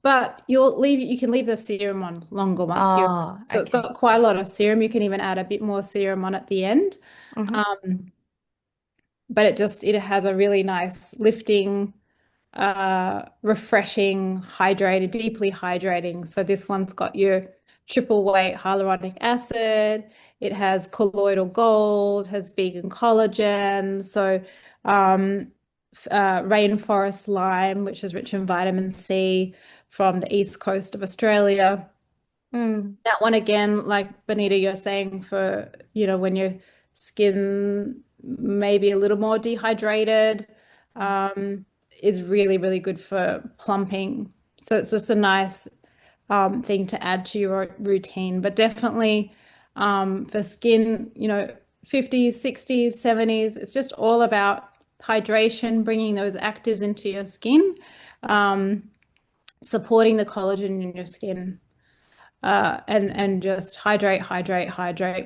but you can leave the serum on longer once so it's got quite a lot of serum. You can even add a bit more serum on at the end. But it has a really nice lifting, refreshing, hydrated, deeply hydrating. So this one's got your triple weight hyaluronic acid. It has colloidal gold, has vegan collagen. So rainforest lime, which is rich in vitamin C from the east coast of Australia. That one again, like Bonita, you're saying for, when your skin may be a little more dehydrated, is really, really good for plumping. So it's just a nice thing to add to your routine. But definitely for skin, 50s, 60s, 70s, it's just all about hydration, bringing those actives into your skin, supporting the collagen in your skin. And just hydrate,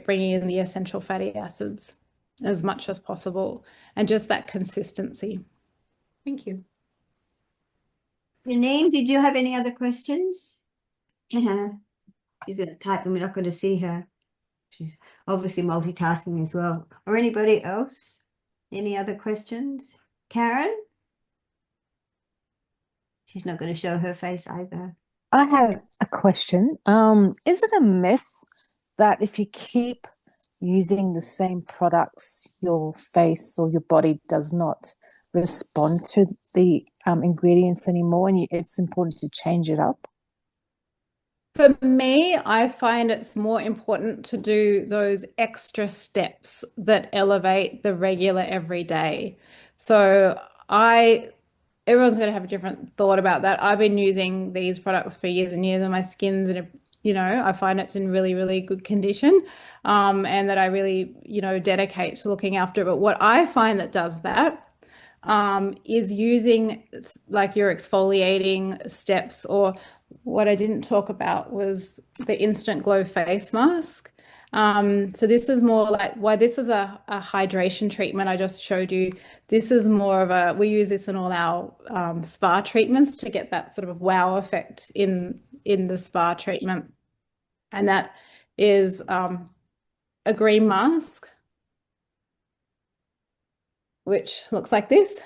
bringing in the essential fatty acids as much as possible, and just that consistency. Thank you. Janine, did you have any other questions? She's going to type them. We're not going to see her. She's obviously multitasking as well. Or anybody else? Any other questions? Karen? She's not going to show her face either. I have a question. Is it a myth that if you keep using the same products, your face or your body does not respond to the ingredients anymore, and it's important to change it up? For me, I find it's more important to do those extra steps that elevate the regular everyday. So everyone's going to have a different thought about that. I've been using these products for years and years, and my skin's I find it's in really, really good condition, and that I really, dedicate to looking after it. But what I find that does that is using like your exfoliating steps, or what I didn't talk about was the Instant Glow face mask. So this is more like, why this is a hydration treatment I just showed you. This is more of we use this in all our spa treatments to get that sort of wow effect in the spa treatment. And that is a green mask, which looks like this.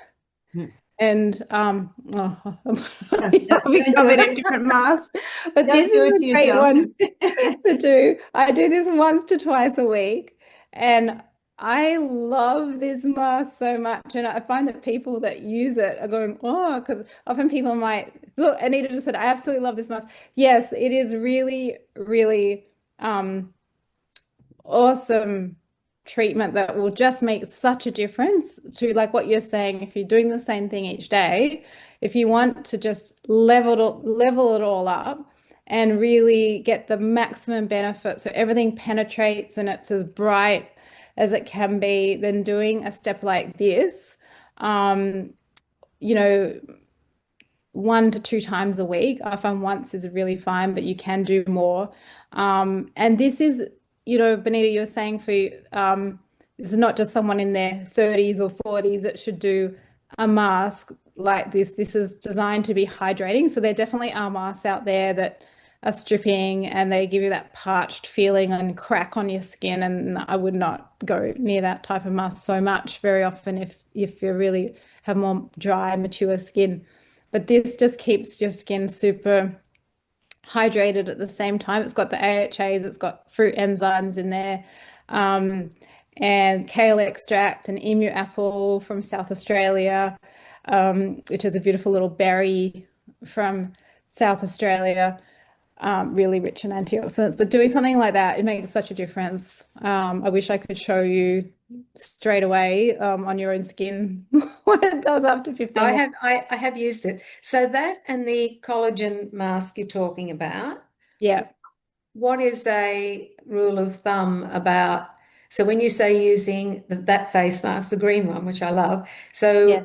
And I'm becoming a different mask, but this is a great one to do. I do this once to twice a week, and I love this mask so much. And I find that people that use it are going, oh, because often people might look. Anita just said, I absolutely love this mask. Yes, it is really, really awesome treatment that will just make such a difference to, like what you're saying, if you're doing the same thing each day, if you want to just level it all up and really get the maximum benefit, so everything penetrates and it's as bright as it can be, then doing a step like this, 1 to 2 times a week. I find once is really fine, but you can do more. And this is, Bonita, you're saying this is not just someone in their 30s or 40s that should do a mask like this. This is designed to be hydrating. So there definitely are masks out there that are stripping and they give you that parched feeling and crack on your skin. And I would not go near that type of mask so much very often if you really have more dry, mature skin. But this just keeps your skin super hydrated at the same time. It's got the AHAs, it's got fruit enzymes in there, and kale extract and emu apple from South Australia, which is a beautiful little berry from South Australia, really rich in antioxidants. But doing something like that, it makes such a difference. I wish I could show you straight away on your own skin what it does after 15 minutes. I have used it. So that and the collagen mask you're talking about. Yeah. What is a rule of thumb about, so when you say using that face mask, the green one, which I love, so Yeah.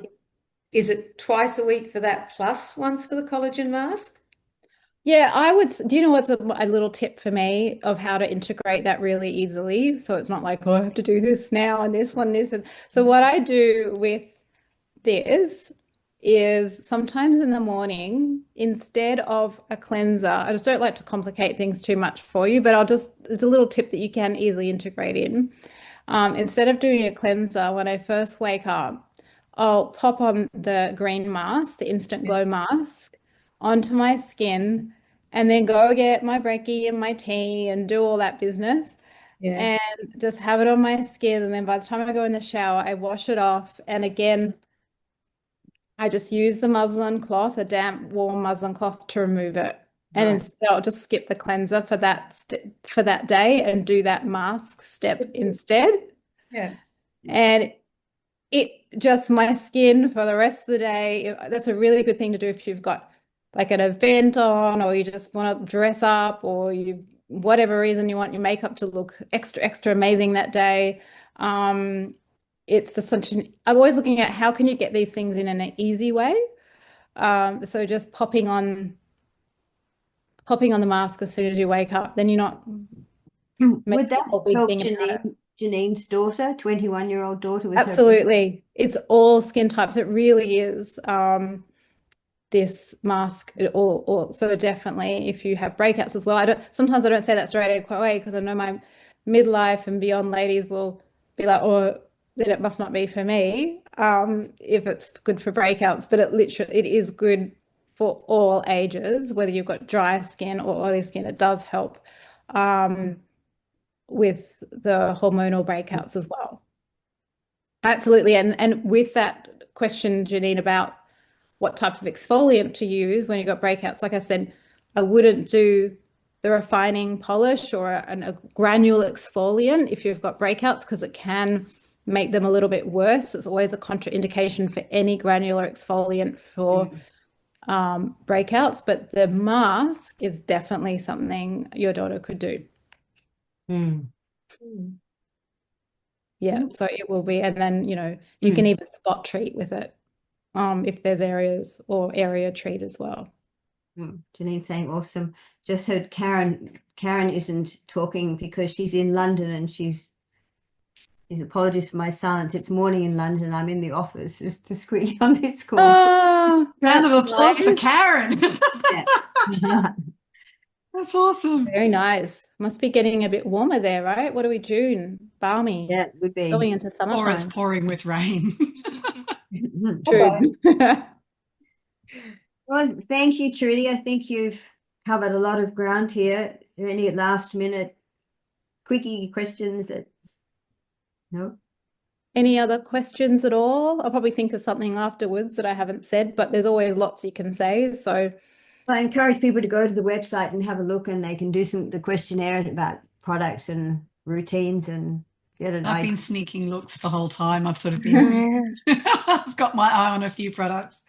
is it twice a week for that plus once for the collagen mask? Yeah, do you know what's a little tip for me of how to integrate that really easily? So it's not like, oh, I have to do this now and this one, this. And so what I do with this is sometimes in the morning, instead of a cleanser, I just don't like to complicate things too much for you, but there's a little tip that you can easily integrate in. Instead of doing a cleanser, when I first wake up, I'll pop on the green mask, the Instant Glow mask, onto my skin, and then go get my brekkie and my tea and do all that business. Yeah. And just have it on my skin. And then by the time I go in the shower, I wash it off. And again, I just use the muslin cloth, a damp, warm muslin cloth, to remove it. And Right. instead I'll just skip the cleanser for that day and do that mask step instead. Yeah. And it just, my skin for the rest of the day, that's a really good thing to do if you've got like an event on, or you just want to dress up, or you, whatever reason you want your makeup to look extra amazing that day. It's just I'm always looking at how can you get these things in an easy way. So just popping on the mask as soon as you wake up, then you're not Would making that a whole big help thing about it. Janine's daughter, 21-year-old daughter, with her? Absolutely. It's all skin types. It really is. This mask, or so definitely if you have breakouts as well. Sometimes I don't say that straight away because I know my midlife and beyond ladies will be like, oh, then it must not be for me, if it's good for breakouts. But it is good for all ages, whether you've got dry skin or oily skin. It does help with the hormonal breakouts as well. Absolutely. And with that question, Janine, about what type of exfoliant to use when you've got breakouts, like I said, I wouldn't do the refining polish or a granule exfoliant if you've got breakouts, because it can make them a little bit worse. It's always a contraindication for any granular exfoliant for breakouts, but the mask is definitely something your daughter could do. Yeah, so it will be, and then you can even spot treat with it if there's areas, or area treat as well. Janine's saying awesome. Just heard Karen isn't talking because she's in London, and she's apologies for my silence. It's morning in London. I'm in the office just discreetly on this call. Round of applause for Karen. Yeah. That's awesome. Very nice. Must be getting a bit warmer there, right? What are we, June? Balmy. Yeah, it would be. Going into summertime. Or it's pouring with rain. True. Well, thank you, Trudy. I think you've covered a lot of ground here. Is there any last minute quickie questions that? No? Any other questions at all? I'll probably think of something afterwards that I haven't said, but there's always lots you can say. So I encourage people to go to the website and have a look, and they can do the questionnaire about products and routines and get an I've idea. been sneaking looks the whole time. I've sort of been, I've got my eye on a few products.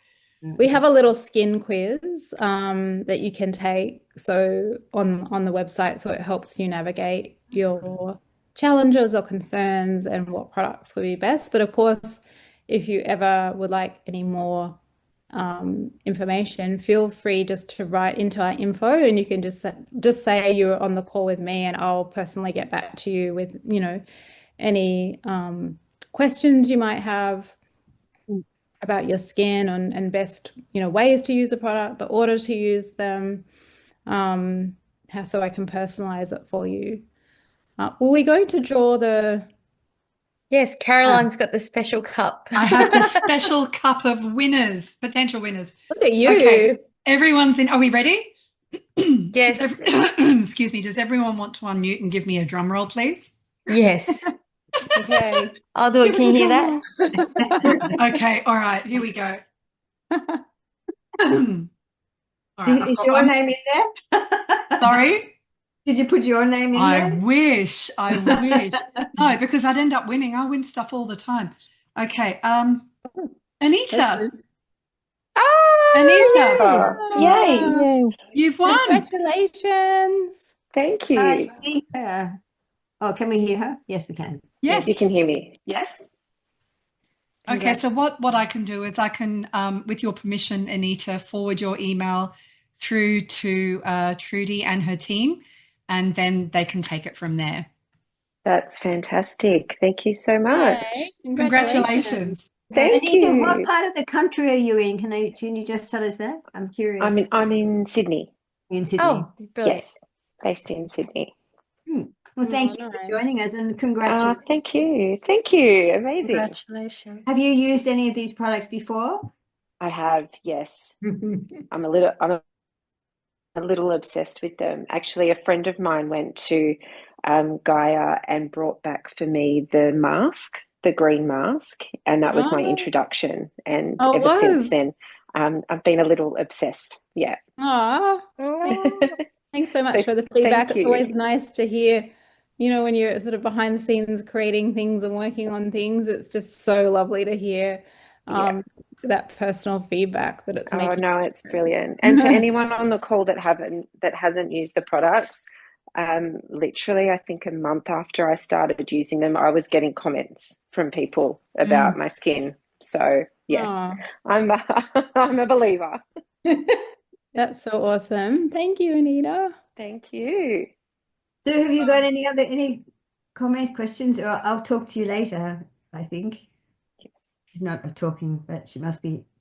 we have a little skin quiz that you can take on the website, so it helps you navigate your challenges or concerns and what products would be best. But of course, if you ever would like any more information, feel free just to write into our info, and you can just say you're on the call with me, and I'll personally get back to you with any questions you might have about your skin and best ways to use the product, the order to use them, so I can personalize it for you. Were we going to draw the? Yes, Caroline's got the special cup. I have the special cup of winners, potential winners. Look at you. Okay, everyone's in. Are we ready? Yes. Excuse me. Does everyone want to unmute and give me a drum roll, please? Yes. Okay. I'll do it. Can you hear that? Okay. All right. Here we go. All right, Is your name in there? Sorry? Did you put your name in I there? wish. No, because I'd end up winning. I win stuff all the time. Okay. Anita. Anita. Yay. You've won. Congratulations. Thank you. I see her. Oh, can we hear her? Yes, we can. Yes. You can hear me. Yes. Okay, so what I can do is I can, with your permission, Anita, forward your email through to Trudi and her team, and then they can take it from there. That's fantastic. Thank you so much. Yay. Congratulations. Thank Anita, you. what part of the country are you in? Can you just tell us that? I'm curious. I'm in Sydney. You're in Sydney. Oh, brilliant. Yes, based in Sydney. Well, thank you for joining us, and congratulations. Thank you. Thank you. Amazing. Congratulations. Have you used any of these products before? I have, yes. I'm a little obsessed with them. Actually, a friend of mine went to Gaia and brought back for me the mask, the green mask, and that was my introduction. And ever since then, I've been a little obsessed. Yeah. Aw, Oh, thanks so So much for the feedback. thank It's always you. nice to hear, when you're sort of behind the scenes creating things and working on things. It's just so lovely to hear Yeah. that personal feedback that it's Oh making. no, it's brilliant. And for anyone on the call that hasn't used the products, literally I think a month after I started using them, I was getting comments from people about my skin. So yeah, Aw, I'm I'm a believer. that's so awesome. Thank you, Anita. Thank you. So have you got any comment, questions, or I'll talk to you later, I think. She's not talking, but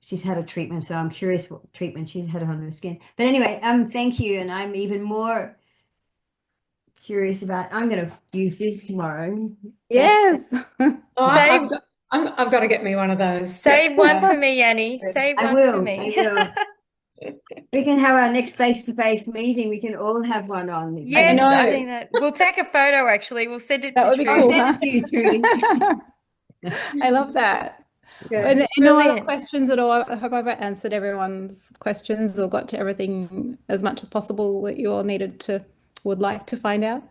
she's had a treatment, so I'm curious what treatment she's had on her skin. But anyway, thank you, and I'm even more curious about, I'm gonna use this tomorrow. Yes. Oh, save I've got to get me one of those. save one Yeah. for me, Annie. Save I one for will, me. I will. We can have our next face-to-face meeting. We can all have one on. Yes, know. I think that we'll take a photo actually. We'll send it That to would be I'll cool, Trudy. send it to you, Trudy. I love that. Yeah. And no other Brilliant. questions at all. I hope I've answered everyone's questions or got to everything as much as possible that you all would like to find out.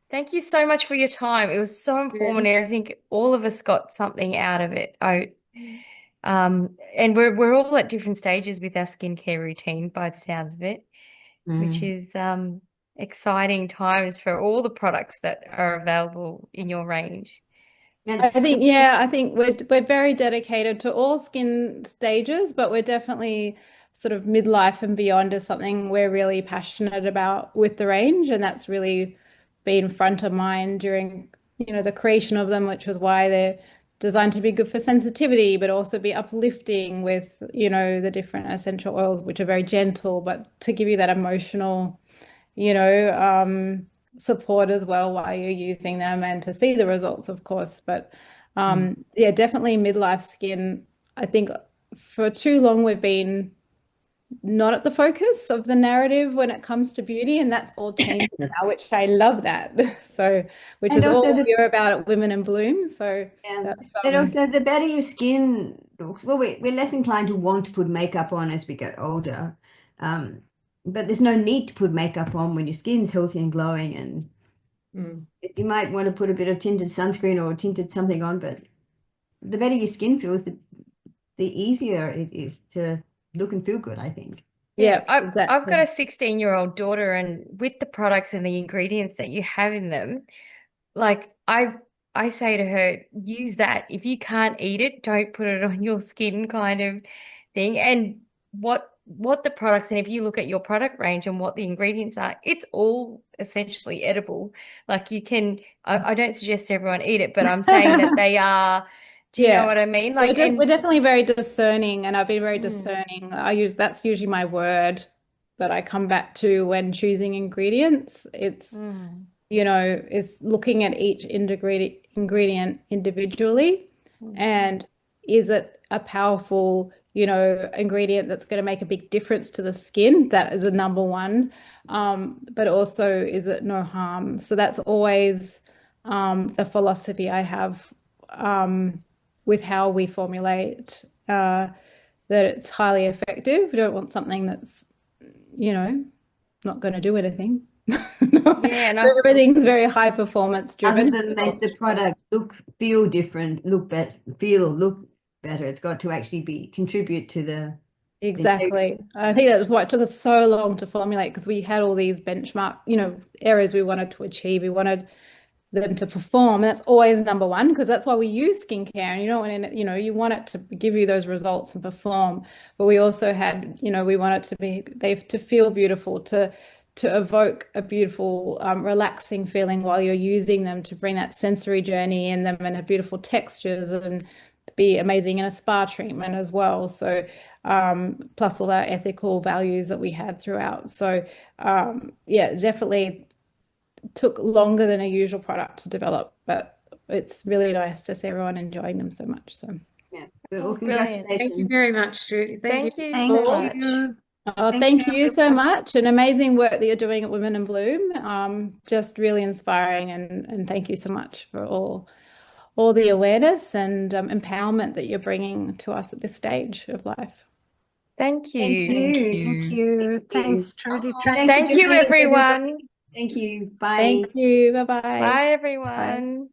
Thank you so much for your time. It was so informative. I think all of us got something out of it. And we're all at different stages with our skincare routine by the sounds of it, which is exciting times for all the products that are available in your range. I think we're very dedicated to all skin stages, but we're definitely sort of midlife and beyond is something we're really passionate about with the range, and that's really been front of mind during, the creation of them, which was why they're designed to be good for sensitivity, but also be uplifting with, the different essential oils, which are very gentle, but to give you that emotional, support as well while you're using them and to see the results, of course. But yeah, definitely midlife skin. I think for too long we've been not at the focus of the narrative when it comes to beauty, and that's all changed now, which I love that. So, which And is also all you're about at Women in Bloom. So that's and also the better your skin looks, well, we're less inclined to want to put makeup on as we get older. But there's no need to put makeup on when your skin's healthy and glowing, and you might want to put a bit of tinted sunscreen or tinted something on, but the better your skin feels, the easier it is to look and feel good, I think. yeah, I've got exactly. a 16-year-old daughter, and with the products and the ingredients that you have in them, like I say to her, use that. If you can't eat it, don't put it on your skin, kind of thing. And what the products, and if you look at your product range and what the ingredients are, it's all essentially edible. Like you can, I don't suggest everyone eat it, but I'm saying that they are. Do you know what I mean? Like, we're definitely very discerning, and I've been very Mm. discerning. That's usually my word that I come back to when choosing ingredients. It's, is looking at each ingredient individually, and is it a powerful, ingredient that's going to make a big difference to the skin? That is a number one. But also, is it no harm? So that's always the philosophy I have with how we formulate, that it's highly effective. We don't want something that's, not going to do anything. Yeah, and So everything's very high performance Other driven. than make the product feel different, look better, it's got to actually contribute to the Exactly. I think that was why it took us so long to formulate, because we had all these benchmark, areas we wanted to achieve. We wanted them to perform. And that's always number one, because that's why we use skincare. And you don't want to, you want it to give you those results and perform. But we also had, we want it to feel beautiful, to evoke a beautiful, relaxing feeling while you're using them, to bring that sensory journey in them and have beautiful textures and be amazing in a spa treatment as well. So, plus all our ethical values that we had throughout. So, yeah, definitely took longer than a usual product to develop, but it's really nice to see everyone enjoying them so much. So, yeah. Well, brilliant. congratulations. Thank you very much, Trudy. Thank you Thank so you. much. oh, thank you so much. And amazing work that you're doing at Women in Bloom. Just really inspiring, and thank you so much for all the awareness and empowerment that you're bringing to us at this stage of life. Thank Thank you. you. Thank you. Thanks, Trudy. Thank Thank you, Joanne. everyone. Thank you. Bye. Thank you. Bye-bye. Bye, everyone.